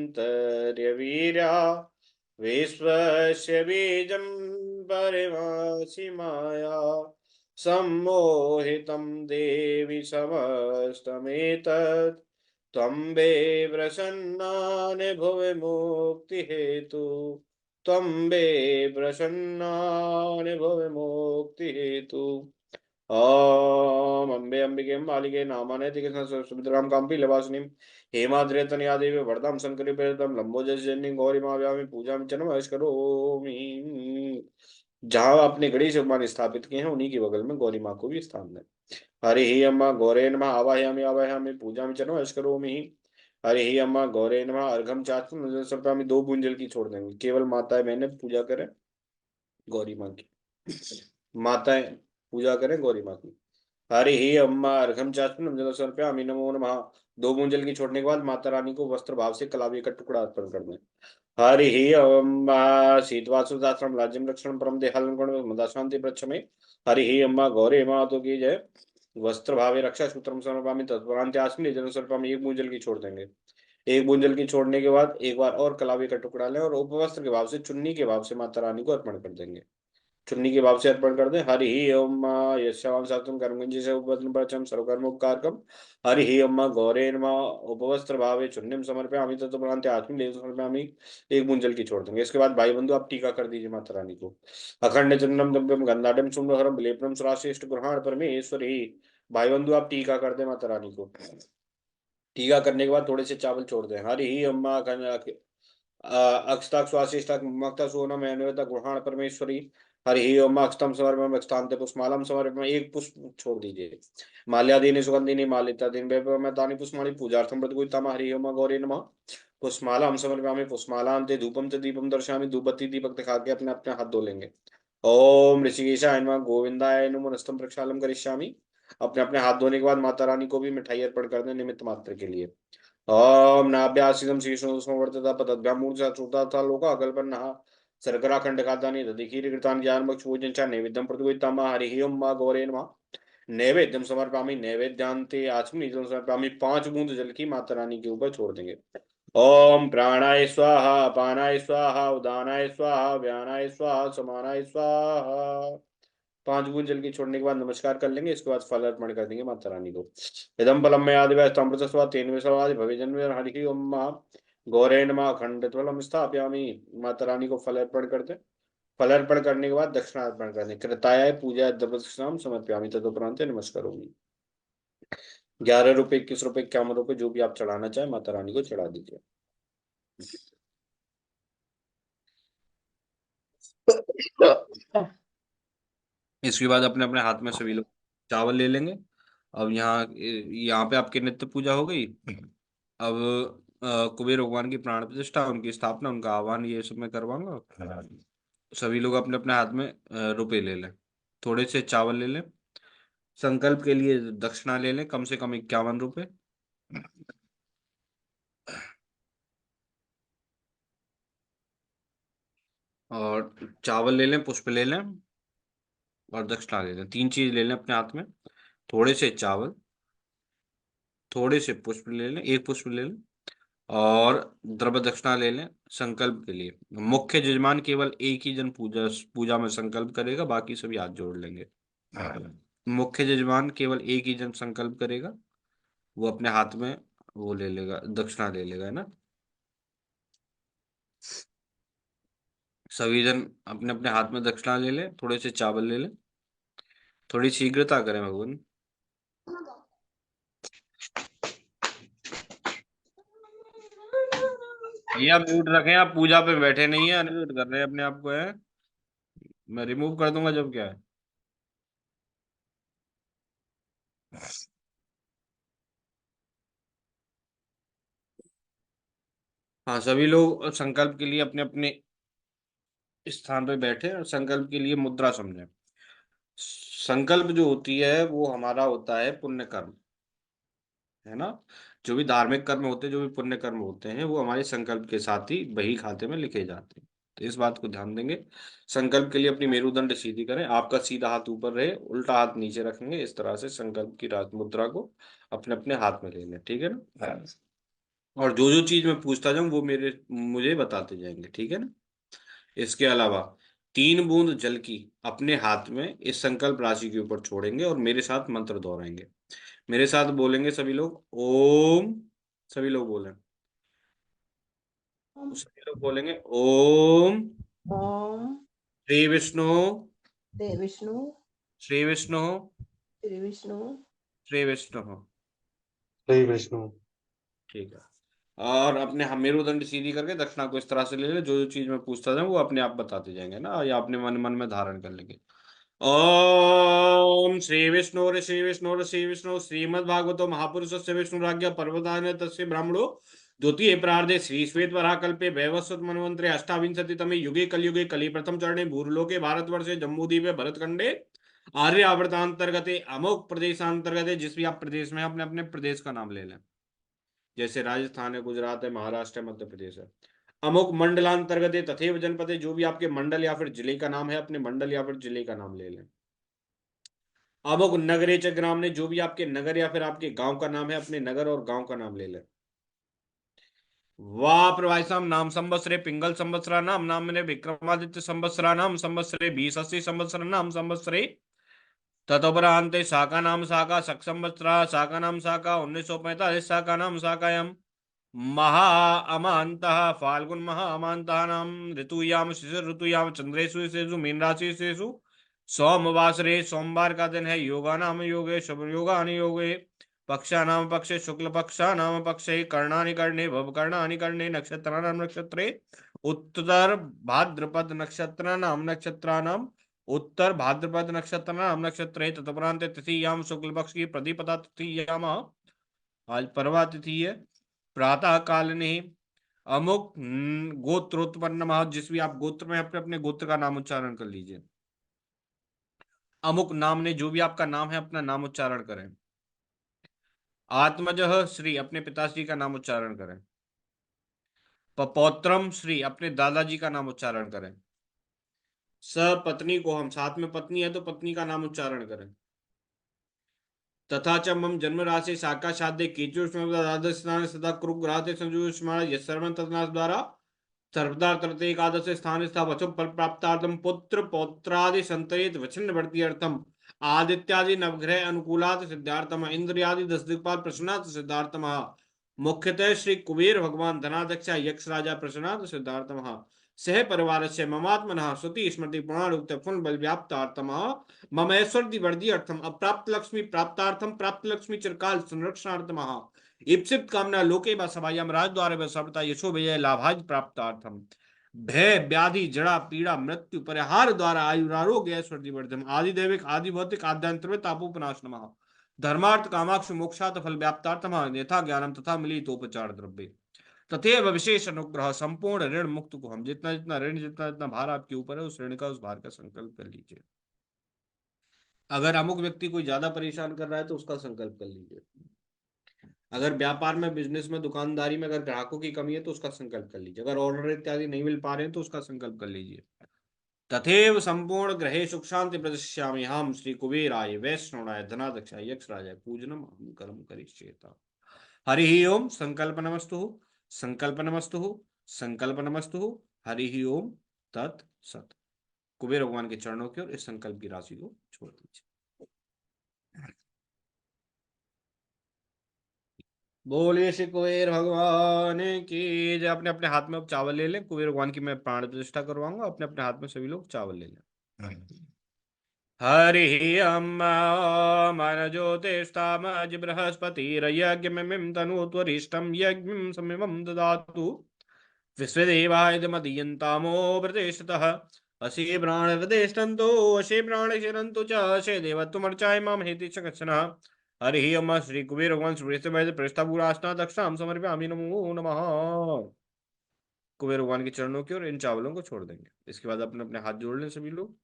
Speaker 1: विश्वस्य बीजं परमासि माया सम्मोहितं देवि समस्तमेतत् त्वं मे प्रसन्नानि भुवि मुक्तिहेतु त्वं मे प्रसन्नानि भुवि मुक्तिहेतु। ओम अम्बे अंबिके मालिके नामानेति सुभद्रां काम्पि लवासिनीं हेमाद्रेतनया देवी वरदां शंकरी प्रेरतं लंबोजननी गौरी मां व्यामी पूजा च नमस्करोमि। जहाँ आपने गणेश भगवान स्थापित किए हैं उन्हीं के बगल में गौरी माँ को भी स्थान दें। हरि ही अम्मा गौरे नमः आवाहयामि आवाहयामि पूजा च नमस्करोमि। हरि ही अम्मा गौरे नमः अर्घम चातुर्मास्य सर्वयामि। 2 बूंद जल की छोड़ देंगे, केवल माताएं बहनें पूजा करें गौरी माँ की, माताएं पूजा करें गौरी माँ की। हरि ही अम्मा अर्घम चाष्ण जल समर्पयामि नमो नमः। 2 बूंद जल की छोड़ने के बाद माता रानी को वस्त्र भाव से कलावी का टुकड़ा अर्पण कर दें। हरि ही अम्मा शीतवासुदाश्रम राज्यम लक्ष्मण परम देहालन गुण मदा शांति प्रच्छमे। हरि ही अम्मा गौरी मातो की जय। वस्त्र भावे रक्षा सूत्रम समर्पयामि तत्परांत आसमी जल समर्पयामि। 1 बूंद जल की छोड़ देंगे। 1 बूंद जल की छोड़ने के बाद एक बार और कलावी का टुकड़ा लें और उपवस्त्र के भाव से, चुन्नी के भाव से माता रानी को अर्पण कर देंगे। चुन्नी के भाव से अर्पण कर दें। हरि ही ओम यस्याम सातुम कर्मंजी से उपवस्त्रम परचम सर्वकर्म उपकारकम। हरि ही ओम गौरे नमः उपवस्त्र भावे चुन्नीम समर्पयामि तत्परांते आत्म देव समर्पयामि। 1 बूंद जल की छोड़ देंगे। इसके बाद भाई बंधु आप टीका कर दीजिए माता रानी को। अखंड चंदनम दम्भ्यम गंधाढ़ सुंदरम लेपनम सुराश्रेष्ठ गृहाण परमेश्वरी। भाई बंधु आप टीका कर दे माता रानी को। टीका करने के बाद थोड़े से चावल छोड़ दें। हरि ही अम्मा अक्षताक स्वाशिष्टाक मक्ता सोनम एनवेता गृहाण परमेश्वरी। हरि ही ओम अक्षतम समर्पण अक्षतांते पुष्पमालम समर्पण। 1 पुष्प छोड़ दीजिए। माल्यादीनि सुगंधिनी मालितादीनि वैभवमेतानि पुष्पाणि पूजार्थं प्रतिगृहीताम। हरि ओम गौरी नमः। पुष्पमालां समर्पयामि पुष्पमालांते धूपम च दीपम दर्शयामि। धूपबत्ती दीपक दिखा के अपने अपने हाथ धो लेंगे। ओम ऋषिकेशाय नमः गोविंदाय नमो नमस्तम प्रक्षालम करिष्यामि। अपने अपने हाथ धोने के बाद माता रानी को भी मिठाई अर्पण कर दें निमित्त मात्र के लिए। ओम नाभ्यासिदं शीर्षोऽस्मवर्तता पतद्भ्यामूर्जा श्रुता लोका कल्पन्नः शर्करा खंडखातानि दधिखीरघृतानि ज्ञानमक्षपूजन च नैवेद्यं प्रतिगृहीतामः। हरिः ओम मा गौरे नमः। नैवेद्यम समर्पयामि नैवेद्यांते आचमनीयं समर्पयामि। 5 बूंद जल की माता रानी के ऊपर छोड़ देंगे। ओम प्राणाय स्वाहा अपानाय स्वाहा उदानाय स्वाहा व्यानाय स्वाहा समानाय स्वाहा। 5 बूंद जल की छोड़ने के बाद नमस्कार कर लेंगे। इसके बाद फल अर्पण कर देंगे माता रानी को। इदम फलम में आदि अमृत स्वा तेन विश्वादि भविजन में हरि ओम मां गौरे नमः अखंड फलम स्थापयामि। माता रानी को फल अर्पण करते। फल अर्पण करने के बाद दक्षिणा अर्पण करने कृताय पूजा दक्षिणाम समर्पयामि तदुपरांत नमस्कारोमि। 11 रुपए 21 रुपए 51 रुपए जो भी आप चढ़ाना चाहे माता रानी को चढ़ा दीजिए। इसके बाद अपने अपने हाथ में सभी लोग चावल ले लेंगे। अब यहाँ यहाँ पे आपकी नित्य पूजा हो गई। अब कुबेर भगवान की प्राण प्रतिष्ठा, उनकी स्थापना, उनका आह्वान, ये सब मैं करवाऊंगा। सभी लोग अपने अपने हाथ में रुपए ले लें, थोड़े से चावल ले लें। संकल्प के लिए दक्षिणा ले लें, कम से कम 51 रुपए। और चावल ले लें, पुष्प ले लें और दक्षिणा ले लें। 3 चीज ले लें अपने हाथ में। थोड़े से चावल, थोड़े से पुष्प ले लें, 1 पुष्प ले लें और द्रव्य दक्षिणा ले लें संकल्प के लिए। मुख्य यजमान केवल एक ही जन पूजा पूजा में संकल्प करेगा, बाकी सभी हाथ जोड़ लेंगे। मुख्य यजमान केवल एक ही जन संकल्प करेगा, वो अपने हाथ में वो ले लेगा, दक्षिणा ले लेगा, है ना। सभी जन अपने अपने हाथ में दक्षिणा ले लें, थोड़े से चावल ले लें। थोड़ी शीघ्रता करें भगवान। ये आप म्यूट रखें, आप पूजा पे बैठे नहीं है, अनम्यूट कर रहे हैं अपने आप को है। मैं रिमूव कर दूंगा जब क्या है। हाँ, सभी लोग संकल्प के लिए अपने अपने स्थान पे बैठे और संकल्प के लिए मुद्रा समझें। संकल्प जो होती है वो हमारा होता है पुण्य कर्म, है ना। जो भी धार्मिक कर्म होते हैं, जो भी पुण्य कर्म होते हैं, वो हमारे संकल्प के साथ ही बही खाते में लिखे जाते हैं। तो इस बात को ध्यान देंगे। संकल्प के लिए अपनी मेरुदंड सीधी करें, आपका सीधा हाथ ऊपर रहे, उल्टा हाथ नीचे रखेंगे, इस तरह से संकल्प की राज मुद्रा को अपने अपने हाथ में ले लें, ठीक है ना। हाँ। और जो जो चीज मैं पूछता जाऊं वो मेरे मुझे बताते जाएंगे, ठीक है ना। इसके अलावा 3 बूंद जल की अपने हाथ में इस संकल्प राशि के ऊपर छोड़ेंगे और मेरे साथ मंत्र दोहराएंगे। मेरे साथ बोलेंगे सभी लोग, ओम। सभी लोग बोलें। सभी लोग बोलेंगे, ओम
Speaker 2: ओम
Speaker 1: श्री विष्णु,
Speaker 2: श्री विष्णु
Speaker 1: श्री विष्णु,
Speaker 2: श्री विष्णु
Speaker 1: श्री विष्णु।
Speaker 3: श्री विष्णु।
Speaker 1: ठीक है। और अपने हम मेरुदंड सीधी करके दक्षिणा को इस तरह से ले ले, जो जो चीज मैं पूछता था वो अपने आप बताते जाएंगे ना, या अपने मन मन में धारण कर लेंगे। ओम श्री विष्णु श्री विष्णु श्रीमद्भागवतो महापुरुष से विष्णुराज्ञा पर्वतान तस्य ब्राह्मणो द्वितीय प्रार्धे श्री श्वेत वराकल्पे वैवस्वत मनवंतरे अष्टाविंशति तमे युगे कलयुगे कली प्रथम चरणे भूर्लोके भारतवर्षे जम्बूद्वीपे भरतखंडे आर्य आवर्तांतर्गते अमोक प्रदेशांतर्गते, जिस भी आप प्रदेश में अपने अपने प्रदेश का नाम ले लें। जैसे राजस्थान है, गुजरात है, महाराष्ट्र है, मध्य प्रदेश है। अमुक मंडलांतर्गत तथैव जनपदे, जो भी आपके मंडल या फिर जिले का नाम है, अपने मंडल या फिर जिले का नाम ले लें। अमुक नगरे च ग्राम ने, जो भी आपके नगर या फिर आपके गांव का नाम है, अपने नगर और गांव का नाम ले लें। वाह प्रवासाम नाम संवत्सरे पिंगल संवत्सरा नाम नाम ने विक्रमादित्य संवत्सरा नाम संवत्सरे 2080 संवत्सर नाम संवत्सरे ततोपरांते शाका नाम शाका शक संवत्सरा शाका नाम शाका 1945 शाका नाम शाकायाम महा अमांतः फाल्गुन महा अमांतः नाम ऋतुयाम शिशिर ऋतुयाम चंद्रेशु शेषु मीन राशि शेषु सोमवासरे, सोमवार का दिन है। योगा नाम योगे शुभ योगानि योगे पक्षा नाम पक्षे शुक्ल पक्षा नाम पक्षे कर्णानि कर्णे भव कर्णानि कर्णे नक्षत्राणाम नक्षत्रे उत्तर भाद्रपद नक्षत्राणाम नक्षत्राणाम उत्तर भाद्रपद नक्षत्राणाम नक्षत्रे तदुपरांत तिथियाम शुक्ल पक्ष की प्रतिपदा तिथियाम। आज परवा तिथि है। प्रातः काल ने अमुक गोत्रोत्पन्न महा, जिस भी आप गोत्र में अपने अपने गोत्र का नाम उच्चारण कर लीजिए। अमुक नाम ने, जो भी आपका नाम है अपना नाम उच्चारण करें। आत्मजः श्री, अपने पिताश्री का नाम उच्चारण करें। पपौत्रम श्री, अपने दादाजी का नाम उच्चारण करें। सपत्नी को, हम साथ में पत्नी है तो पत्नी का नाम उच्चारण करें। तथा च मम जन्म राशि शाखा शादे कीचु स्नान सदा कुरु ग्राहते संजु स्मरण यस्सर्वं तदनाश द्वारा सर्वदा तरते एकादश स्थान स्था वचो फल प्राप्तार्थम पुत्र पौत्रादि संतरेत वचन वर्त्यर्थम आदित्यादि नवग्रह अनुकूलात सिद्धार्थम इंद्रियादि 10 दिक्पाल प्रश्नात सिद्धार्थम मुख्यतः श्री कुबेर भगवान धनाध्यक्ष यक्ष राजा प्रश्नात सिद्धार्थम सह परिवार से ममात्मनः श्रुति स्मृति पुराणोक्त फुल बल व्याप्तार्थम मम ऐश्वर्य वर्धि अर्थम अप्राप्त लक्ष्मी प्राप्तार्थम प्राप्त लक्ष्मी चिरकाल संरक्षणार्थम इप्सित कामना लोके व सभायाम राजद्वारे व सर्वता यशो विजय लाभाज प्राप्तार्थम भय व्याधि जड़ा पीड़ा मृत्यु परिहार द्वारा आयुरारोग्य ऐश्वर्य वर्धम आदि दैविक आदि भौतिक आद्यांतर तापोपनाश नमः धर्मार्थ कामाक्ष मोक्षात फल व्याप्तार्थम यथा ज्ञानम तथा मिलितोपचार द्रव्य तथेव विशेष अनुग्रह संपूर्ण ऋण मुक्त को हम, जितना जितना ऋण जितना जितना भार आपके ऊपर है उस ऋण का उस भार का संकल्प कर लीजिए। अगर अमुक व्यक्ति कोई ज्यादा परेशान कर रहा है तो उसका संकल्प कर लीजिए। अगर व्यापार में, बिजनेस में, दुकानदारी में अगर ग्राहकों की कमी है तो उसका संकल्प कर लीजिए। अगर ऑर्डर इत्यादि नहीं मिल पा रहे हैं तो उसका संकल्प कर लीजिए। तथेव संपूर्ण ग्रहे सुख शांति प्रदर्श्यामि हम श्री कुबेराय वैष्णवाय धनाध्यक्षाय यक्ष राजाय पूजनम अहं कर्म करिष्येता। हरि ओम संकल्प नमस्तु, संकल्प नमस्तु, संकल्प नमस्तु। हरि ओम तत् सत। कुबेर भगवान के चरणों की ओर इस संकल्प की राशि को छोड़ दीजिए। बोलिए श्री कुबेर भगवान की जय। अपने अपने हाथ में अब चावल ले लें। कुबेर भगवान की मैं प्राण प्रतिष्ठा करवाऊंगा। अपने अपने हाथ में सभी लोग चावल ले लें। हरि मन ज्योतिष्ठामज बृहस्पतिर्यज्ञमिं तनूत्वरिष्टं यज्ञं समिमं ददातु विश्वदेवायदमदीयन्तामो प्रतिष्ठतः अशे प्राणवदेष्टन्तो अशे प्राणशिरन्तु च अशे देवत्वमर्चाय मां हेति च कश्चन। हरि ओम श्री कुबेर भगवान सुरेश पृष्ठापूरासना दक्षाम समर्पयामि नमो नमः। कुबेर भगवान के चरणों की और इन चावलों को छोड़ देंगे। इसके बाद अपने अपने हाथ जोड़ लें सभी लोग।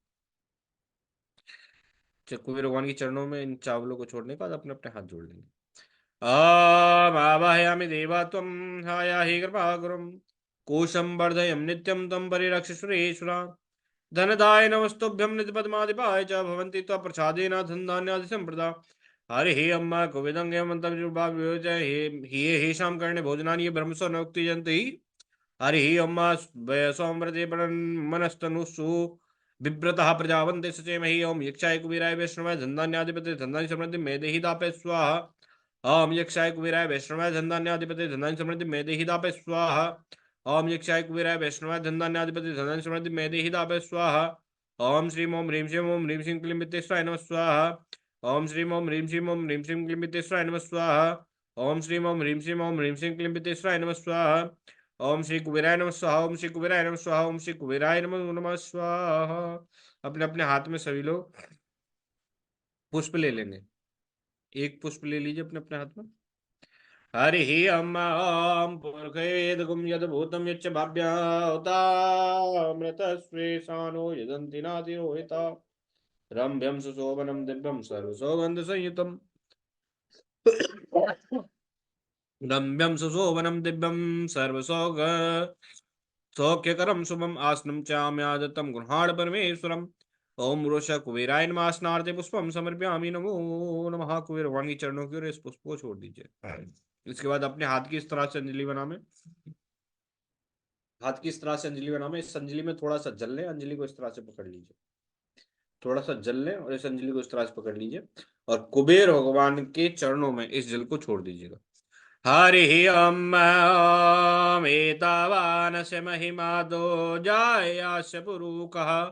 Speaker 1: कुबेर भगवान के चरणों में इन चावलों को छोड़ने के बाद अपने अपने हाथ जोड़ लेंगे। आवाहयामि देवा त्वं हायाहि कृपाकरं कोशं वर्धयं नित्यं तं परिरक्ष सुरेश्वरा। धनदाय नमस्तुभ्यं निजपद्मादिपाय च भवन्ति त्वप्रसादेन धनधान्यादि सम्प्रदा। हरिः अम्मा कुविदं हेषां कर्णे भोजनानि ब्रह्मस्वनोक्तिजन्ति। हरिः अम्मा सोमव्रते मनस्तनुषु बिभ्रतः प्रजावन्ते सचेमहि ओम यक्षाय कुबेराय वैष्णवाय धनधान्याधिपते धनधान्य समृद्धि मे देहि दापे स्वाहा। ओम यक्षाय कुबेराय वैष्णवाय धनधान्याधिपते धनधान्य समृद्धि मे देहि दापे स्वाहा। ओम यक्षाय कुबेराय वैष्णवाय धनधान्याधिपति धनधान्य समृद्धि मे देहि दापे स्वाहा। ओम श्रीम ओम ह्रीं श्रीं क्लीं वित्तेश्वराय नमः स्वाहा। ओम श्रीम ओम ह्रीं श्रीं क्लीं वित्तेश्वराय नमः स्वाहा। ओम श्रीम ओम ह्रीं श्रीं क्लीं वित्तेश्वराय नमः स्वाहा। ओम श्री कुबेराय नमः स्वाहा। ओम श्री कुबेराय नमः स्वाहा। ओम श्री कुबेराय नमः स्वाहा। अपने अपने हाथ में सभी लोग पुष्प ले लेंगे। एक पुष्प ले लीजिए अपने अपने हाथ में। हरिः अम्मां पुरुषेदगुं यद्भूतं यच्च भाव्यातामृतस्वेषानो यदन्ति नातिरोहिता रम्भ्यं सुशोभनं दिव्यं सर्वसौगन्धसंयुतं रम्भ्यं सुशोभनं दिव्यं सर्वसौग सौख्यकरं शुभम् आसनं चाम्यादत्तं गृहाण परमेश्वरम्। ओम रोष कुबेराय नमः। स्नार्ते पुष्पम समर्पयामि नमो नमः। कुबेर भगवान के चरणों की ओर इस पुष्प को छोड़ दीजिए। इसके बाद अपने हाथ की इस तरह से अंजलि बनावे। हाथ की इस तरह से अंजलि बनावे। इस अंजलि में थोड़ा सा जल लें। अंजलि को इस तरह से पकड़ लीजिए। थोड़ा सा जल लें और इस अंजलि को इस तरह से पकड़ लीजिए और कुबेर भगवान के चरणों में इस जल को छोड़ दीजिएगा। हरिः एतावानस्य महिमादो जायास्य पुरुकः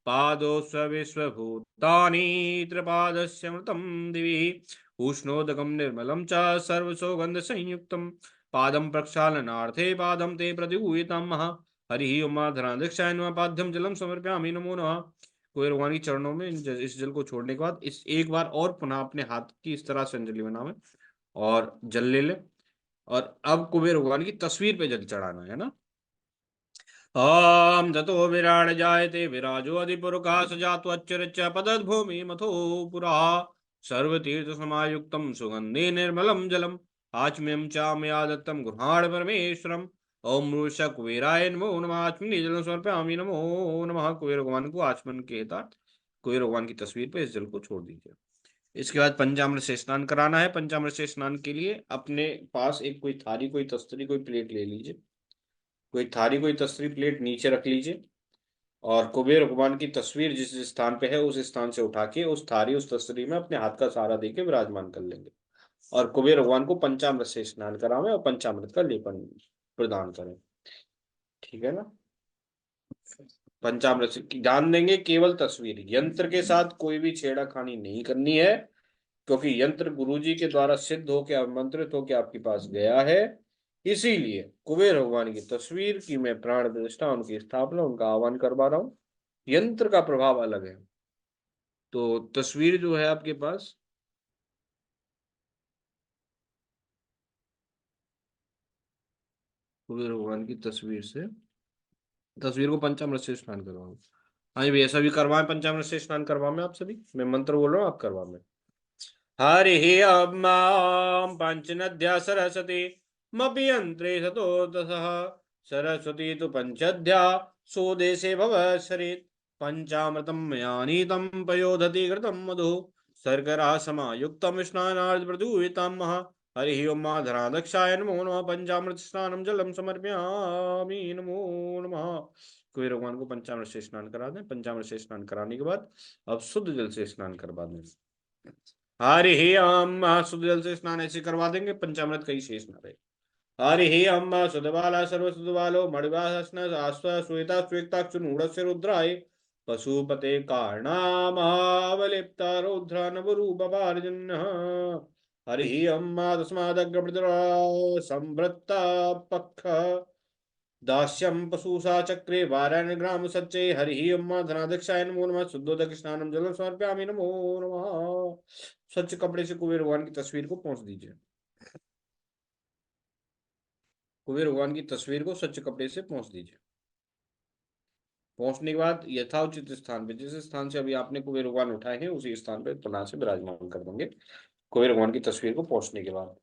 Speaker 1: पादोस्व विश्वभूतानि त्रिपादस्य मृतं दिवि उष्णोदकं निर्मलं च सर्वसौगन्धसंयुक्तं पादं प्रक्षालनार्थे पादं ते प्रतिभूयितं। हरिः ओम धनाध्यक्षाय नमः। पाद्यं जलं समर्पयामि नमो नमः। कुबेर भगवान के चरणों में इस जल को छोड़ने के बाद इस एक बार और पुनः अपने हाथ की इस तरह से अंजलि बनावे और जल ले ले। और अब कुबेर भगवान की तस्वीर पे जल चढ़ाना है ना। ओम ततो विराट जायते विराजो अधिपुरुषः स जात्वच्चरच्च पदद्भूमि मथो पुरा सर्वतीर्थ समायुक्तं सुगन्धे निर्मलं जलम् आचम्यं चामया दत्तं गृहाण परमेश्वरम्। ओम रूष कुबेराय नमो नमः। आचमनी जल समर्पयामि नमो नमः। कुबेर भगवान को आचमन के तहत कुबेर भगवान की तस्वीर पे इस जल को छोड़ दीजिए। इसके बाद पंचामृत से स्नान कराना है। पंचामृत से स्नान के लिए अपने पास एक कोई थाली कोई तस्तरी कोई प्लेट ले लीजिए। कोई थाली कोई तस्तरी प्लेट नीचे रख लीजिए और कुबेर भगवान की तस्वीर जिस स्थान पे है उस स्थान से उठा के उस थाली उस तस्तरी में अपने हाथ का सहारा देके विराजमान कर लेंगे और कुबेर भगवान को पंचामृत से स्नान करावें और पंचामृत का लेपन प्रदान करें। ठीक है ना। पंचामृत से ध्यान देंगे केवल तस्वीर, यंत्र के साथ कोई भी छेड़ाखानी नहीं करनी है क्योंकि यंत्र गुरुजी के द्वारा सिद्ध होकर आमंत्रित होकर आपके पास गया है। इसीलिए कुबेर भगवान की तस्वीर की मैं प्राण प्रतिष्ठा उनकी स्थापना उनका आह्वान करवा रहा हूं। यंत्र का प्रभाव अलग है। तो तस्वीर जो है आपके पास कुबेर भगवान की तस्वीर से तस्वीर को पंचामृत से स्नान करवाओ। हाँ जी भैया सभी करवाएं। पंचामृत से स्नान करवाएं आप सभी। मैं मंत्र बोल रहा हूँ आप करवाएं। हरिः अम्मां पञ्चनद्या सरस्वती मपि यन्त्रे सतो दशः सरस्वती तु पञ्चद्या सोदेशे भवश्चरित् पञ्चामृतं मया नीतं पयोदधि घृतं मधु शर्करा समायुक्तं स्नानार्धप्रदूयितं हरिः ओम धनाध्यक्षाय नमो नमः। पंचामृत स्नानम जलम समर्पयामि नमो नमः। कुबेर भगवान को पंचामृत से स्नान करा दें। पंचामृत से स्नान कराने के बाद अब शुद्ध जल से स्नान करवा दें। हरि हम शुद्ध जल से स्नान ऐसे करवा देंगे पंचामृत कहीं शेष ना रहे। हरि हम सुधबाला सर्व सुधबालो मणिवासन आस्व श्वेता श्वेताक्षुरूढ़स्य रुद्राय पशुपते कारणामहावलिप्ता रुद्रा नवरूपवार्जुन हरि हम तस्मादग्रपृतरा संवृत्ता पक्ष दास्यं पशुषा चक्रे वारायण ग्राम सच्चे हरि अम्मा धनाध्यक्षाय नमो नमः शुद्धोदक स्नानम जलम समर्पयामि नमो नमः। स्वच्छ कपड़े से कुबेर भगवान की तस्वीर को पोंछ दीजिए। कुबेर भगवान की तस्वीर को स्वच्छ कपड़े से पोंछ दीजिए। पहुंचने के बाद यथाउचित स्थान पे, जिस स्थान से अभी आपने कुबेर भगवान उठाए हैं उसी स्थान पे प्रणाम से विराजमान कर देंगे कुबेर भगवान की तस्वीर को पहुंचने के बाद।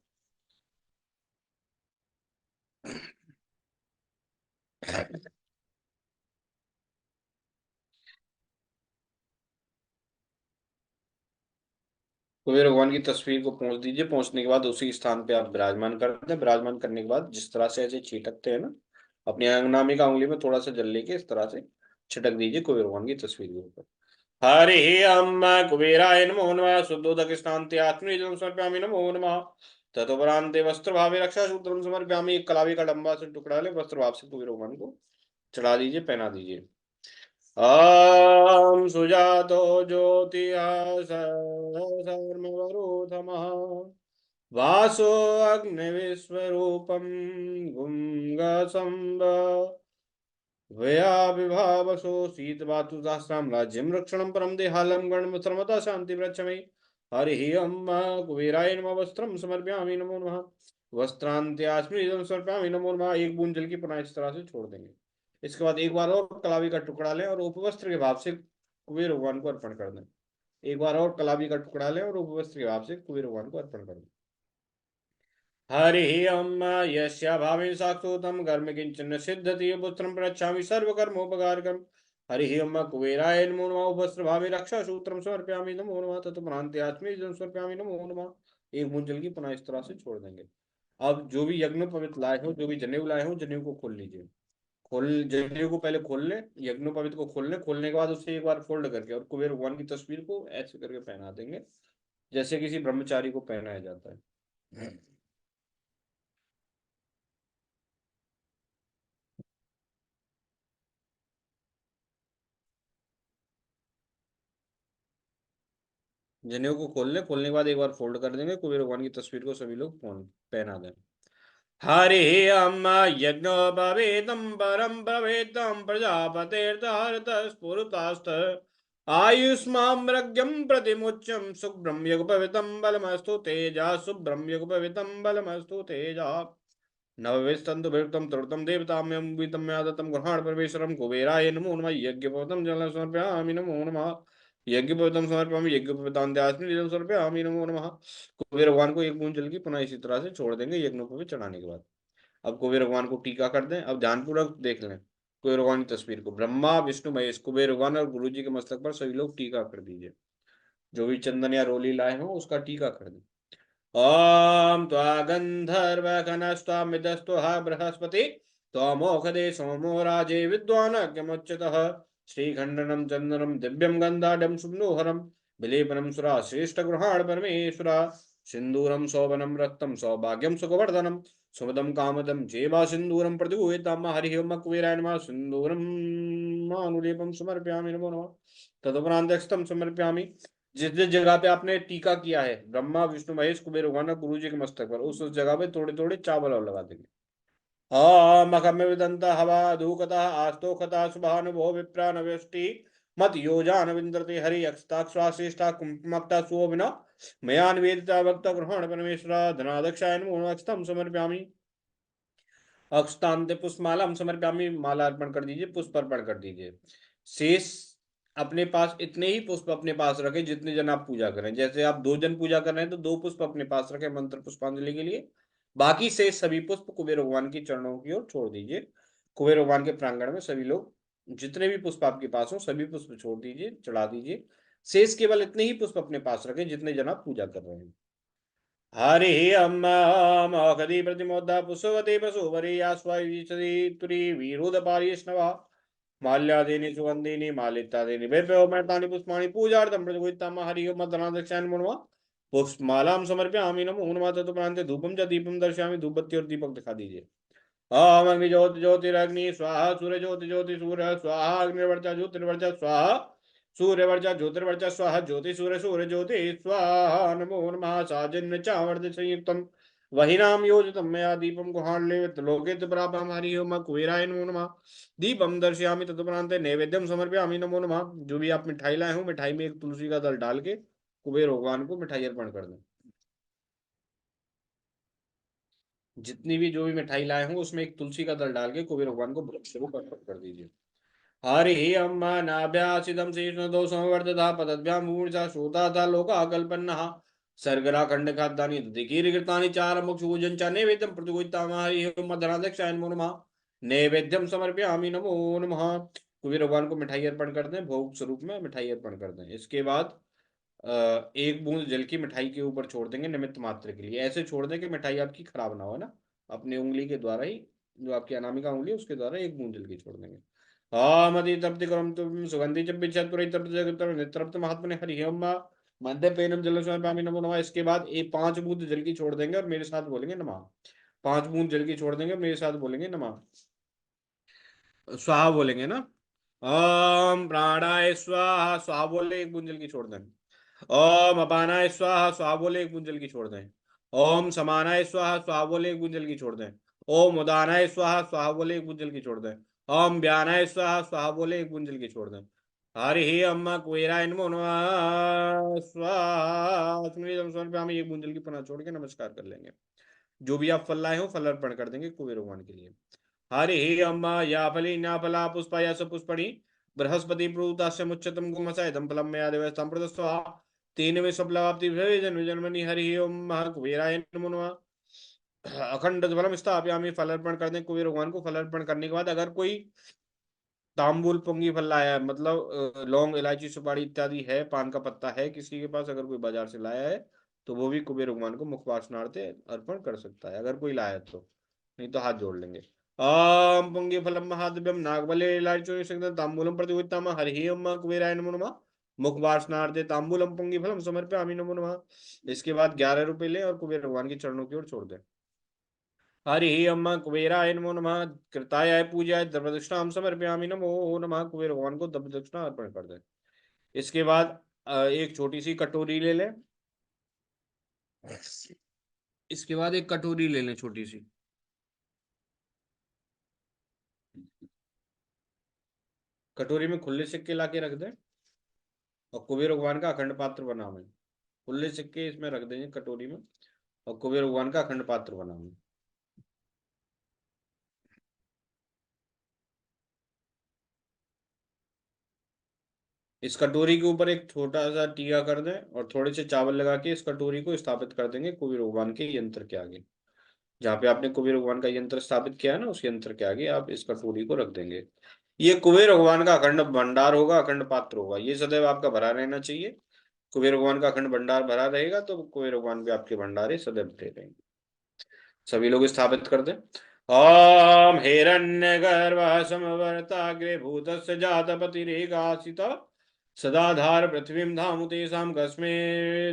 Speaker 1: कुबेर भगवान की तस्वीर को पहुंच दीजिए। पहुंचने के बाद उसी स्थान पे आप विराजमान कर दें। विराजमान करने के बाद जिस तरह से ऐसे छीटकते हैं ना, अपनी अंगनामी का उंगली में थोड़ा सा जल लेके इस तरह से छिटक दीजिए कुबेर भगवान की तस्वीर के ऊपर। हरि अम्म कुबेराय नमो नमः शुद्धोदक स्नान्ते आत्मनिजं समर्पयामि नमो नमः। ततोपरान्ते वस्त्र भावे रक्षा सूत्रम समर्पयामि। एक कलावी का लंबा सा टुकड़ा ले वस्त्र भाव से कुबेर भगवान को चढ़ा दीजिए, पहना दीजिए। ॐ सुजातो ज्योतिर्मवरोधमः वासो अग्निविश्वरूपं गुङ्गसम्ब वया विभावसो शीतवातु सहस्रां राज्यं रक्षणं परम देहालं गणमसर्वदा शान्तिव्रक्षमे। हरि अम्मा कुबेराय नमः वस्त्रं समर्पयामि नमो नमः। वस्त्रान्त्यास्मिदं समर्पयामि नमो नमः। एक बूंद जल की पुनः इस तरह से छोड़ देंगे। इसके बाद एक बार और कलावी का टुकड़ा लें और उपवस्त्र के भाव से कुबेर भगवान को अर्पण कर दें। एक बार और कलावी का टुकड़ा लें और उपवस्त्र के भाव से कुबेर भगवान को अर्पण कर दें। हरि अम्म यस्या भावेन साक्षुतं कर्म किंचन सिद्धति पुत्रं प्रच्छामि सर्वकर्मोपकारकम्। हरि अम्म कुबेराय नमो नमः। उपवस्त्र भावे रक्षा सूत्रं समर्पयामि नमो नमः। तत्परान्ते आत्मनिजं समर्पयामि नमो नमः। एक बूंद जल की पुनः इस तरह से छोड़ देंगे। अब जो भी यज्ञोपवीत लाए हो, जो भी जनेऊ लाए हो, जनेऊ को खोल लीजिए। खोल जनेऊ को पहले खोल लें, यज्ञोपवीत को खोल लें। खोलने के बाद उसे एक बार फोल्ड करके और कुबेर भगवान की तस्वीर को ऐसे करके पहना देंगे जैसे किसी ब्रह्मचारी को पहनाया जाता है। जनेऊ को खोल लें। खोलने के बाद एक बार फोल्ड कर देंगे। कुबेर भगवान की तस्वीर को सभी लोग पहना दें। हरि अम्म यज्ञोपवीतं परं प्रवेदं प्रजापतेर्तहरतस्फुरतास्त आयुष्माम्रज्ञं प्रतिमुच्यं शुभ्रं युगपवितं बलमस्तु तेजा शुभ्रं युगपवितं बलमस्तु तेजा नवविस्तन्तु भृतं तरुतं देवताम्यं वीतं यादतं गृहाण परमेश्वरं कुबेराय नमो नमः। यज्ञपवितं जलं समर्पयामि नमो नमः। यज्ञपवितं समर्पयामि यज्ञपवितान्त्यास्मिन् समर्पयामि नमो नमः। कुबेर भगवान को एक बूंद जल की पुनः इसी तरह से छोड़ देंगे यज्ञोपवीत चढ़ाने के बाद। अब कुबेर भगवान को टीका कर दें। अब ध्यानपूर्वक देख लें कुबेर भगवान की तस्वीर को। ब्रह्मा विष्णु महेश कुबेर भगवान और गुरु जी के मस्तक पर सभी लोग टीका कर दीजिए। जो भी चंदन या रोली लाए हो उसका टीका कर दें। ओम त्वा गंधर्वकनस्त्वामिदस्तु बृहस्पति त्वमोखदे सोमो राजे विद्वानग्यमुच्यतः श्रीखंडनम चंदनम दिव्यम गंधाढ्यम सुम्नोहरम विलेपनम सुरा श्रेष्ठ गृहाण परमेश्वरा सिंदूरम शोभनम रक्तम सौभाग्यम सुखवर्धनम सुमदम कामदम जेवा सिंदूरम प्रतिगुहेताम हरि ओम कुबेराय नमः। सिंदूरम मानुलेपम समर्पयामि नमो नमः। तदुपरांत समर्पयामि। जिस जिस जगह पे आपने टीका किया है ब्रह्मा विष्णु महेश कुबेर भगवान और गुरु जी के मस्तक पर, उस जगह पे थोड़े थोड़े चावल और लगा देंगे। मखम विदंत हवा धूकता आस्तो कथा सुभानुभो विप्रा नव्यष्टि मत योजान विंद्रते हरि अक्षताश्रेष्ठा कुंकुमक्ता सुविना मया निवेदिता भक्त ग्रहण परमेश्वरा धनादक्षायन मूर्णक्षतम समर्पयामि। अक्षतांत पुष्पमाला समर्पयामि। माला अर्पण कर दीजिए, पुष्प अर्पण कर दीजिए। शेष अपने पास इतने ही पुष्प अपने पास रखें जितने जन आप पूजा करें। जैसे आप 2 जन पूजा कर रहे हैं तो 2 पुष्प अपने पास रखें मंत्र पुष्पांजलि के लिए। बाकी से सभी पुष्प कुबेर भगवान की चरणों की ओर छोड़ दीजिए। कुबेर भगवान के प्रांगण में सभी लोग जितने भी पुष्प आपके पास हो सभी पुष्प छोड़ दीजिए, चढ़ा दीजिए। शेष केवल इतने ही पुष्प अपने पास रखें जितने जन आप पूजा कर रहे हैं। हरि अम्माखदि प्रतिमोदा पुष्पवती प्रसूवरी आस्वायुषदी तुरी वीरुदपारीष्णवा माल्यादीनि सुगंधीनि मालित्यादीनि वैभवमर्तानि पुष्पाणि पूजार्थं प्रजोदिताम हरि ओम धनाध्यक्षायन नमो नमः। पुष्पमालां समर्पयामि नमो नमः। तदुपरांत धूपम च दीपम दर्शयामि। धूप बत्ती और दीपक दिखा दीजिए। ओम अग्नि ज्योति ज्योतिरग्नि स्वाहा सूर्य ज्योति ज्योति सूर्य स्वाहा अग्निर्वर्चा ज्योतिर्वर्चा स्वाहा सूर्यवर्चा ज्योतिर्वर्चा स्वाहा ज्योति सूर्य सूर्य ज्योति स्वाहा नमो नमः। साजन्य चावर्त संयुक्तम वही नाम योजितं मया दीपं गुहाळ्ये त्रिलोके प्रापं हरिः ओम कुबेराय नमो नमः। दीपम दर्शयामि तदुपरांते नैवेद्यम समर्पयामि नमो नमः। जो भी आप मिठाई लाए हो, मिठाई में एक तुलसी का दल डाल के कुबेर भगवान को मिठाई अर्पण कर दें। जितनी भी जो भी मिठाई लाए हो उसमें एक तुलसी का दल डाल के कुबेर भगवान को अर्पण कर दीजिए। हरि अम्मा नाभ्यासिदं शेषनदो संवर्धता पदभ्यां मूर्छा श्रोता था लोका कल्पन्नः सर्गराखंड खाद्यानि दधिकीर्घृतानि चारमुक्षूजं च नैवेद्यं प्रतिगुहिताम हरि ओम धनाध्यक्षाय नमो नमः। नैवेद्यम समर्पयामि नमो नमः। कुबेर भगवान को मिठाई अर्पण कर दें, भोग स्वरूप में मिठाई अर्पण कर दें। इसके बाद एक बूंद जल की मिठाई के ऊपर छोड़ देंगे निमित्त मात्र के लिए। ऐसे छोड़ दें कि मिठाई आपकी खराब ना हो ना। अपनी उंगली के द्वारा ही, जो आपकी अनामिका उंगली है उसके द्वारा एक बूंद जल की छोड़ देंगे। मदि तप्ति करम तुम सुगंधि चप्पि पुरी तप्त महात्मा ने हरि ओम मध्य पेनम जल स्वामी नमो नमः। इसके बाद एक 5 बूंद जल की छोड़ देंगे और मेरे साथ बोलेंगे नमः। 5 बूंद जल की छोड़ देंगे, मेरे साथ बोलेंगे नमः। स्वाहा बोलेंगे ना। ओम प्राणाय स्वाहा, स्वाहा बोले एक बूंद जल की छोड़ दें। ओम अपानाय स्वाहा, स्वाहा बोले एक बूंद जल की छोड़ दें। ओम समानाय स्वाहा, स्वाहा बोले एक बूंद जल की छोड़ दें। ओम उदानाय स्वाहा, स्वाहा बोले एक बूंद जल की छोड़ दें। ओम व्यानाय स्वाहा, स्वाहा बोले एक बूंद जल की छोड़ दें। हरि अम्मा कुबेराय नमो नमः स्वाहा। समर्पयामि, एक बूंद जल की पुनः छोड़ के नमस्कार कर लेंगे। जो भी आप फल लाए हो फल अर्पण कर देंगे कुबेर भगवान के लिए। हरि अम्मा या फली न्या फला पुष्पा या पुष्पणी बृहस्पति प्रोतास्य मुच्यतम गुमसायतम फलम मया देवस्तां प्रदस्वा तीन में सफलाप्ति जन्म जन्मनि हरि ओम कुबेराय नमो नमः। अखंड फलम स्थापयामि, फल अर्पण कर दें कुबेर भगवान को। फल अर्पण करने के बाद अगर कोई तांबुल पुंगी फल लाया है, मतलब लौंग इलायची सुपारी इत्यादि है, पान का पत्ता है किसी के पास, अगर कोई बाजार से लाया है तो वो भी कुबेर भगवान को मुख वासनार्थे अर्पण कर सकता है, अगर कोई लाया है तो। नहीं तो हाथ जोड़ लेंगे। आम पुंगी फलम महादिव्यम नागबले इलायची तांबूलम प्रतियोगिता हरि ओम कुबेराय नमो नमः। मुख वासनार्थे तांबूलम पुंगी फलम समर्पयामि नमो नमः। इसके बाद 11 रुपए ले और कुबेर भगवान के चरणों की ओर छोड़ दे। हरि अम्मा कुबेराय नमो नमः। कृताय पूजाय द्रव्यदक्षिणाम समर्पयामि नमो नमः। कुबेर भगवान को द्रव्य दक्षिणा अर्पण कर दें। इसके बाद एक छोटी सी कटोरी ले लें। इसके बाद एक कटोरी ले लें छोटी सी। कटोरी में खुले सिक्के ला के रख दें और कुबेर भगवान का अखंड पात्र बनावें। खुले सिक्के इसमें रख देंगे कटोरी में और कुबेर भगवान का अखंड पात्र बनावें। इस कटोरी के ऊपर एक छोटा सा टीका कर दें और थोड़े से चावल लगा के इस कटोरी को स्थापित कर देंगे कुबेर भगवान के यंत्र के आगे। जहाँ पे आपने कुबेर भगवान का यंत्र स्थापित किया है ना, उस यंत्र के आगे आप इस कटोरी को रख देंगे। ये कुबेर भगवान का अखंड भंडार होगा, अखंड पात्र होगा। ये सदैव आपका भरा रहना चाहिए। कुबेर भगवान का अखंड भंडार भरा रहेगा तो कुबेर भगवान भी आपके भंडारे सदैव भरे रहेंगे। सभी लोग स्थापित कर दें। ओम हिरण्य गर्भ समवर्ताग्रे भूतस्य जातपतिरेगासित सदाधार पृथ्वीं धामुते साम कस्मे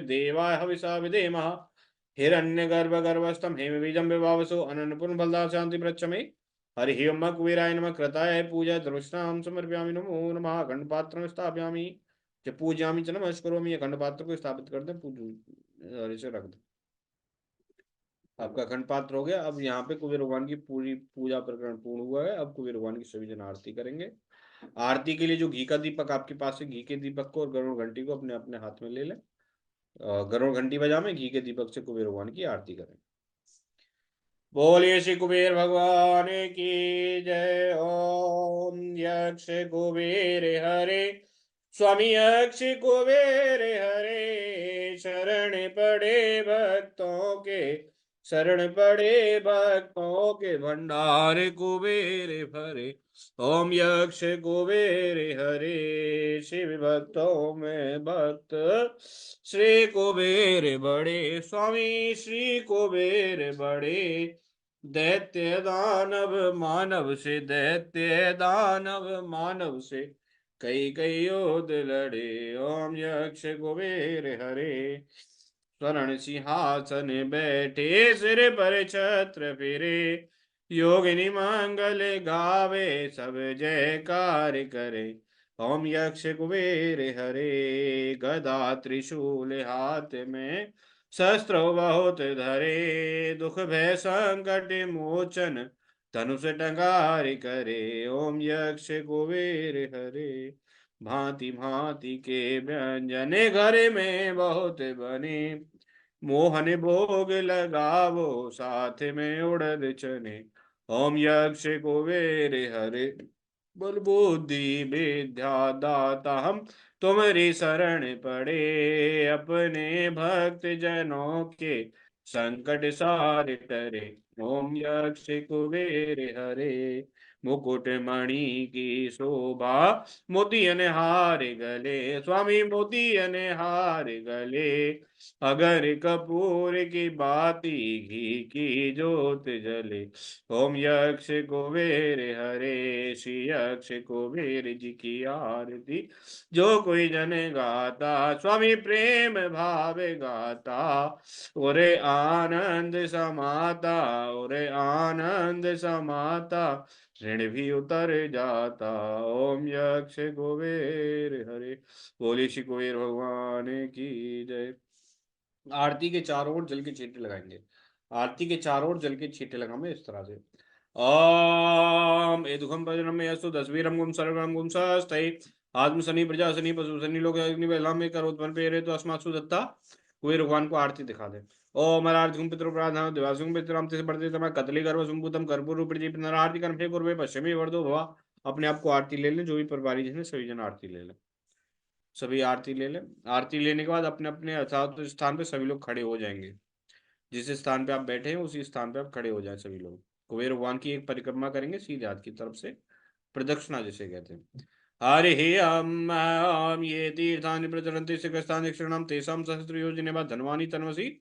Speaker 1: देवाय हविषा विधेमः। हिरण्य गर्भ गर्भस्थम हेम बीजम विभावसो अनन्नपूर्ण फलदा शांति प्रचमे। हरि ओम कुबेराय नमः। कृताय पूजा दृष्टाम समर्पयामि नमो नमः। अखंड पात्र स्थापयामि च पूजयामि च नमस्करोमि। अखंड पात्र को स्थापित कर दें, और इसे रख दें। आपका अखंड पात्र हो गया। अब यहाँ पे कुबेर भगवान की पूरी पूजा प्रकरण पूर्ण हुआ है। अब कुबेर भगवान की सभी जन आरती करेंगे। आरती के लिए जो घी का दीपक आपके पास है, घी के दीपक को और गरुड़ घंटी को अपने अपने हाथ में ले लें। गरुड़ घंटी बजाएं, घी के दीपक से कुबेर भगवान की आरती करें। बोलिए श्री कुबेर भगवान की जय। ओम यक्ष कुबेर हरे स्वामी यक्ष कुबेर हरे शरण पड़े भक्तों के, शरण पड़े भक्तों के भंडार कुबेर भरे। ओम यक्ष कुबेर हरे शिव भक्तों में भक्त श्री कुबेर बड़े। स्वामी श्री कुबेर बड़े दैत्य दानव मानव से, दैत्य दानव मानव से कई कई योद्ध लड़े। ओम यक्ष कुबेर हरे स्वर्ण सिंहासन बैठे सिर पर छत्र फिरे। योगिनी मंगल गावे सब जयकार करे। ओम यक्ष कुबेर हरे गदा त्रिशूल हाथ में सहस्रो बहुत धरे दुख भय संकट मोचन धनुष टंगारि करे ओम यक्ष कुबेर हरे भांति भांति के व्यंजन घर में बहुत बने मोहन भोग लगावो साथ में उड़द चने ओम यक्ष कुबेर हरे बल बुद्धि विद्या दाता हम तुम्हारी शरण पड़े अपने भक्त जनों के संकट सार टरे ओम यक्ष कुबेर हरे मुकुट मणि की शोभा मोतियन हार गले स्वामी मोतियन हार गले अगर कपूर की बाती घी की जोत जले ओम यक्ष कुबेर हरे श्री यक्ष कुबेर जी की आरती जो कोई जन गाता स्वामी प्रेम भाव गाता ओरे आनंद समाता ओरे आनंद समाता ऋण भी उतर जाता ओम यक्ष कुबेर हरे बोले श्री कुबेर भगवान की जय। आरती के चारों ओर जल के छींटे लगाएंगे। आरती के चारों ओर जल के छींटे लगाएंगे इस तरह से ओम एदुखम भजनम यस्तु दसवीरम गुम सर्वम गुम सस्तै आत्म शनि प्रजा शनि पशु शनि लोग अग्नि बेला में करो उत्पन्न पेरे तो अस्मासु दत्ता कुबेर भगवान को आरती दिखा दे ओम अरार्थिकुम पितृ प्राधान दिवासुम पितराम से बढ़ते समय कदली गर्भ संभूतम कर्पूर रूपी नरार्ति कर्म पूर्वे पश्चिमी वर्दो भवा। अपने आप को आरती ले लें, जो भी परिवारी जन है सभी जन आरती ले लें, सभी आरती ले लें। आरती लेने के बाद अपने अपने अर्थात स्थान पे सभी लोग खड़े हो जाएंगे। जिस स्थान पे आप बैठे हैं उसी स्थान पे आप खड़े हो जाएं सभी लोग। कुबेर भगवान की एक परिक्रमा करेंगे सीधे हाथ की तरफ से, प्रदक्षिणा जिसे कहते हैं। हरि ये तीर्थानि प्रचरन्ति सिकस्तानि क्षणं तेषां सहस्रयोजने वा धन्वानि तन्वसि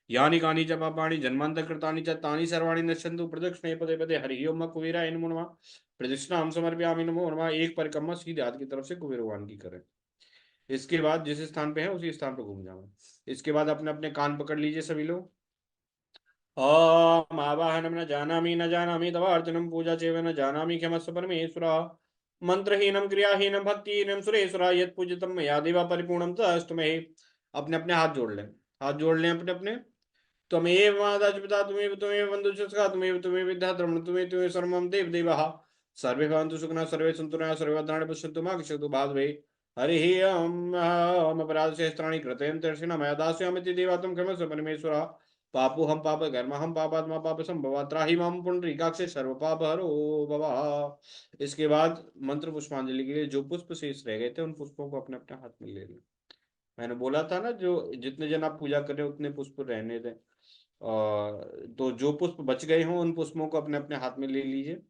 Speaker 1: यानि कानि च पापानि जन्मान्तरकृतानि च तानि सर्वाणि नश्यन्तु प्रदक्षिणे पदे पदे हरि ओम कुबेराय नमो नमः प्रदक्षिणां समर्पयामि नमो नमः। एक परिक्रमा सीधे हाथ की तरफ से कुबेर भगवान की करें। इसके बाद जिस स्थान पे है उसी स्थान पे घूम जाना। इसके बाद अपने अपने कान पकड़ लीजिए सभी लोग। ओम आवाहनम न जानामि तव अर्चनम पूजा चैव न जानामि क्षमस्व परमेश्वर मंत्रहीनम क्रियाहीनम भक्तिहीनम सुरेश्वर यत् पूजितम मया देवा परिपूर्णम तस्तु मे। अपने अपने हाथ जोड़ लें, हाथ जोड़ लें अपने अपने। त्वमेव माता च पिता त्वमेव त्वमेव बन्धुश्च सखा त्वमेव त्वमेव विद्या द्रविणं त्वमेव त्वमेव सर्वं देवदेवः सर्वे भवन्तु सुखिनः सर्वे सन्तु निरामयाः सर्वे भद्राणि पश्यन्तु मा कश्चित् दुःखभाग् हरिः ओम अपराधशस्त्राणि कृतेन दर्शिना मया दास्यामिति देवा त्वं क्षमस्व परमेश्वर पापो हम पाप कर्म हम पापात्मा पाप संभवा त्राहि माम पुंडरीकाक्ष सर्व पाप हरो भवा। इसके बाद मंत्र पुष्पांजलि के लिए जो पुष्प शेष रह गए थे उन पुष्पों को अपने अपने हाथ में ले लें। मैंने बोला था ना, जो जितने जन आप पूजा कर रहे हो उतने पुष्प रहने दें, और तो जो पुष्प बच गए हों उन पुष्पों को अपने अपने हाथ में ले लीजिए।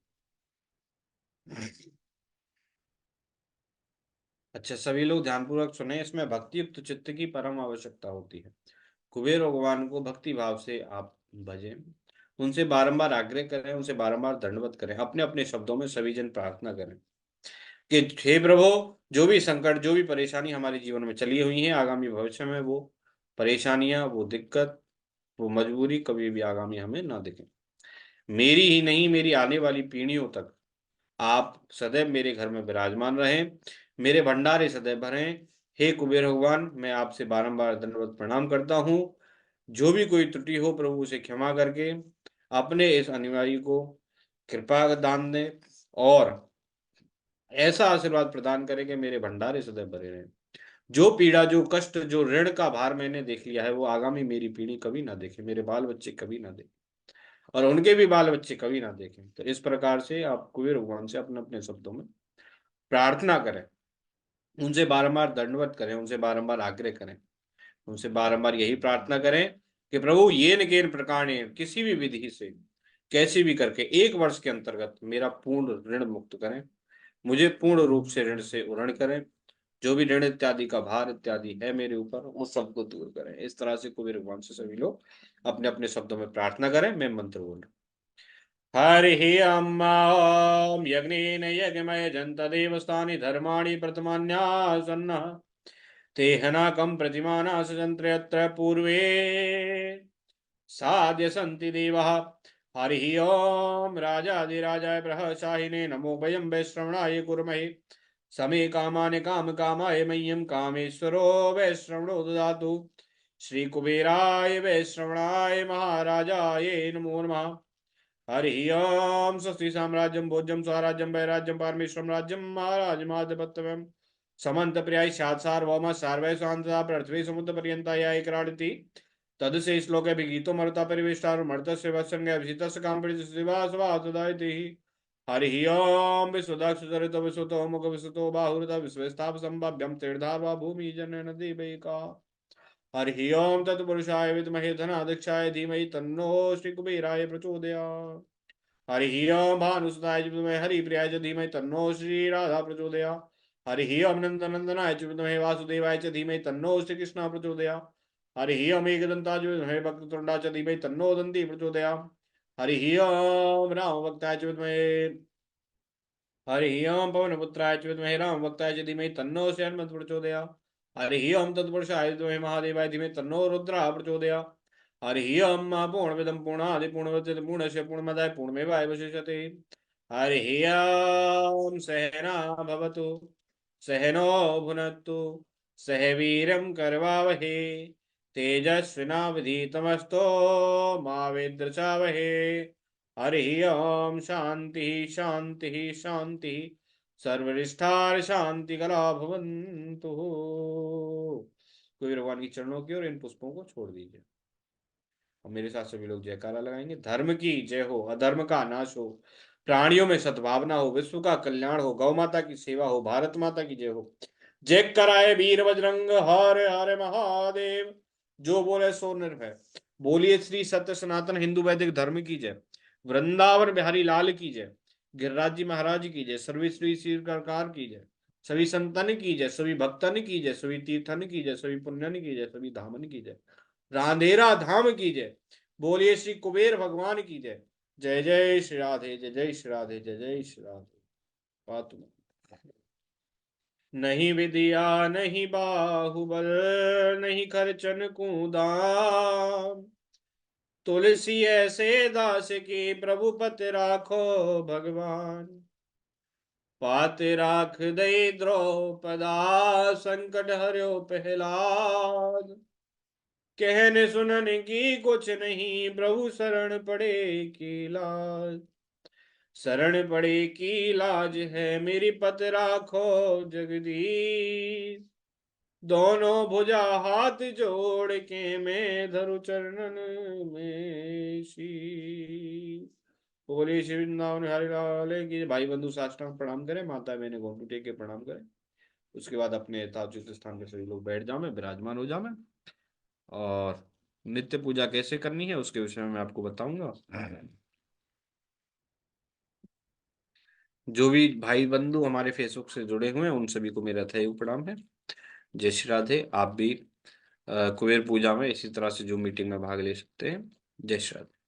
Speaker 1: अच्छा, सभी लोग ध्यानपूर्वक सुने, इसमें भक्ति युक्त चित्त की परम आवश्यकता होती है। कुबेर भगवान को भक्ति भाव से आप भजें, उनसे बारंबार आग्रह करें, उनसे बारंबार दंडवत करें, अपने अपने शब्दों में सभी जन प्रार्थना करें कि हे प्रभु, जो भी संकट जो भी परेशानी हमारे जीवन में चली हुई है आगामी भविष्य में वो परेशानियां, वो दिक्कत, वो मजबूरी कभी भी आगामी हमें ना दिखे। मेरी ही नहीं, मेरी आने वाली पीढ़ियों तक आप सदैव मेरे घर में विराजमान रहें, मेरे भंडारे सदैव भरें। हे कुबेर भगवान, मैं आपसे बारंबार दंडवत प्रणाम करता हूँ। जो भी कोई त्रुटि हो प्रभु उसे क्षमा करके अपने इस अनुयायी को कृपा दान दें और ऐसा आशीर्वाद प्रदान करें कि मेरे भंडारे सदैव भरे रहें। जो पीड़ा, जो कष्ट, जो ऋण का भार मैंने देख लिया है वो आगामी मेरी पीढ़ी कभी ना देखे, मेरे बाल बच्चे कभी ना देखें और उनके भी बाल बच्चे कभी ना देखें। तो इस प्रकार से आप कुबेर भगवान से अपने अपने शब्दों में प्रार्थना करें, उनसे बारंबार दंडवत करें, उनसे बारंबार आग्रह करें, उनसे बारंबार यही प्रार्थना करें कि प्रभु ये न केन प्रकार ने किसी भी विधि से कैसे भी करके 1 वर्ष के अंतर्गत मेरा पूर्ण ऋण मुक्त करें, मुझे पूर्ण रूप से ऋण से उरण करें, जो भी ऋण इत्यादि का भार इत्यादि है मेरे ऊपर उस सबको दूर करें। इस तरह से कुबेर भगवान से सभी लोग अपने अपने शब्दों में प्रार्थना करें। मैं मंत्र बोल रहा हूँ। हरि ओम यज्ञेन यज्ञमय जंत देवस्थानि धर्माणि प्रथमान्यासन्नः तेहनाकं प्रतिमाना सजन्त्र यत्र पूर्वे साध्य सन्ति देवः। हरि ओम राजाधिराजाय बृहशाहिने नमो वयं वैश्रवणाय कुर्महे समे कामानि काम कामाय मह्यं कामेश्वरो वैश्रवणो ददातु श्री कुबेराय वैश्रवणाय महाराजाय नमो नमः। हरि ओम। स्वस्ति साम्राज्यम भोज्यम स्वराज्यम वैराज्यम पारमेश्वरम राज्यम महाराजमाधिपत्यम समंत प्रियाय सार्वभौम सार्वै शांतता पृथ्वी समुद्र पर्यंता या एकराडति तदसे श्लोके विगीतो मरुता परिवेष्टार मर्तस्य वत्संगे अभिषितस्य कामपरित शिवासवासुदायति। हरि ओम। विश्वदाक्ष चरितो विश्वतो मुख विश्वतो बाहुरत विश्वस्ताप संभाव्यम तीर्धार्वा भूमि जन नदी वैका। हरि ओम तत्पुरुषाय विद्महे धनाध्यक्षाय धीमहि तन्नो श्री कुबेराय प्रचोदयात्। हरि ओम भानुसुताय च विद्महे हरिप्रियाय च धीमहि तन्नो श्री राधा प्रचोदयात्। हरि ओम नंदनंदनाय च विद्महे वासुदेवाय च धीमहि तन्नो श्री कृष्ण प्रचोदयात्। हरि ओम एकदंताय च विद्महे वक्रतुंडाय च धीमहि तन्नो दन्ती प्रचोदयात्। हरि ओम रामभक्ताय च विद्महे हरि ओम पवनपुत्राय च विद्महे रामभक्ताय च धीमहि तन्नो हनुमत् प्रचोदयात्। हरि ओम तत्पुरुषाय विद्महे महादेवाय धीमहि तन्नो रुद्रः प्रचोदयात्। हरि ओम पूर्णमिदं पूर्णादि पूर्णमुदच्यते पूर्णस्य पूर्णमादाय पूर्णमेवावशिष्यते। हरि ओम सहना भवतु सहनो भुनक्तु सह वीरं करवावहे तेजस्विनावधीतमस्तु मा विद्विषावहे। हरि ओम शांति शांति शांति सर्वरिष्ठार शांति कला भवन्तु। कोई भगवान की चरणों की और इन पुष्पों को छोड़ दीजिए और मेरे साथ सभी लोग जयकारा लगाएंगे। धर्म की जय हो, अधर्म का नाश हो, प्राणियों में सद्भावना हो, विश्व का कल्याण हो, गौ माता की सेवा हो, भारत माता की जय हो। जय कराए वीर बजरंग हर हर महादेव। जो बोले सो निर्भय। बोलिए श्री सत्य सनातन हिंदू वैदिक धर्म की जय। वृंदावन बिहारी लाल की जय। गिरिराज जी महाराज की जय। सर्व श्री श्री सरकार की जय। सभी संतन की जय, सभी भक्तन की जय, सभी तीर्थन की जय, सभी पुण्यन की जय, सभी धामन की जय, राधेरा धाम की जय। बोलिए श्री कुबेर भगवान की जय। जय जय श्री राधे, जय जय श्री राधे, जय जय श्री राधे। पातु नहीं विद्या नहीं बाहुबल नहीं खर्चन कूदाम तुलसी ऐसे दास की प्रभु पत राखो भगवान। पात राख दई द्रौपदा संकट हर्यो पहलाद। कहने सुनने की कुछ नहीं प्रभु शरण पड़े की लाज। शरण पड़े की लाज है मेरी पत राखो जगदीश। दोनों भुजा हाथ जोड़ के मैं धरु चरणन में शीश। बोले श्री वृंदावन हरि लाल की। भाई बंधु साष्टांग प्रणाम करें, माता बहने घोंटू टेक के प्रणाम करें। उसके बाद अपने यथाउचित स्थान पे सभी लोग बैठ जाओ, मैं विराजमान हो जाओ मैं। और नित्य पूजा कैसे करनी है उसके विषय में मैं आपको बताऊंगा। जो भी भाई बंधु हमारे फेसबुक से जुड़े हुए हैं उन सभी को मेरा तहे प्रणाम है। जय श्री राधे। आप भी कुबेर पूजा में इसी तरह से जो मीटिंग में भाग ले सकते हैं। जय श्री राधे।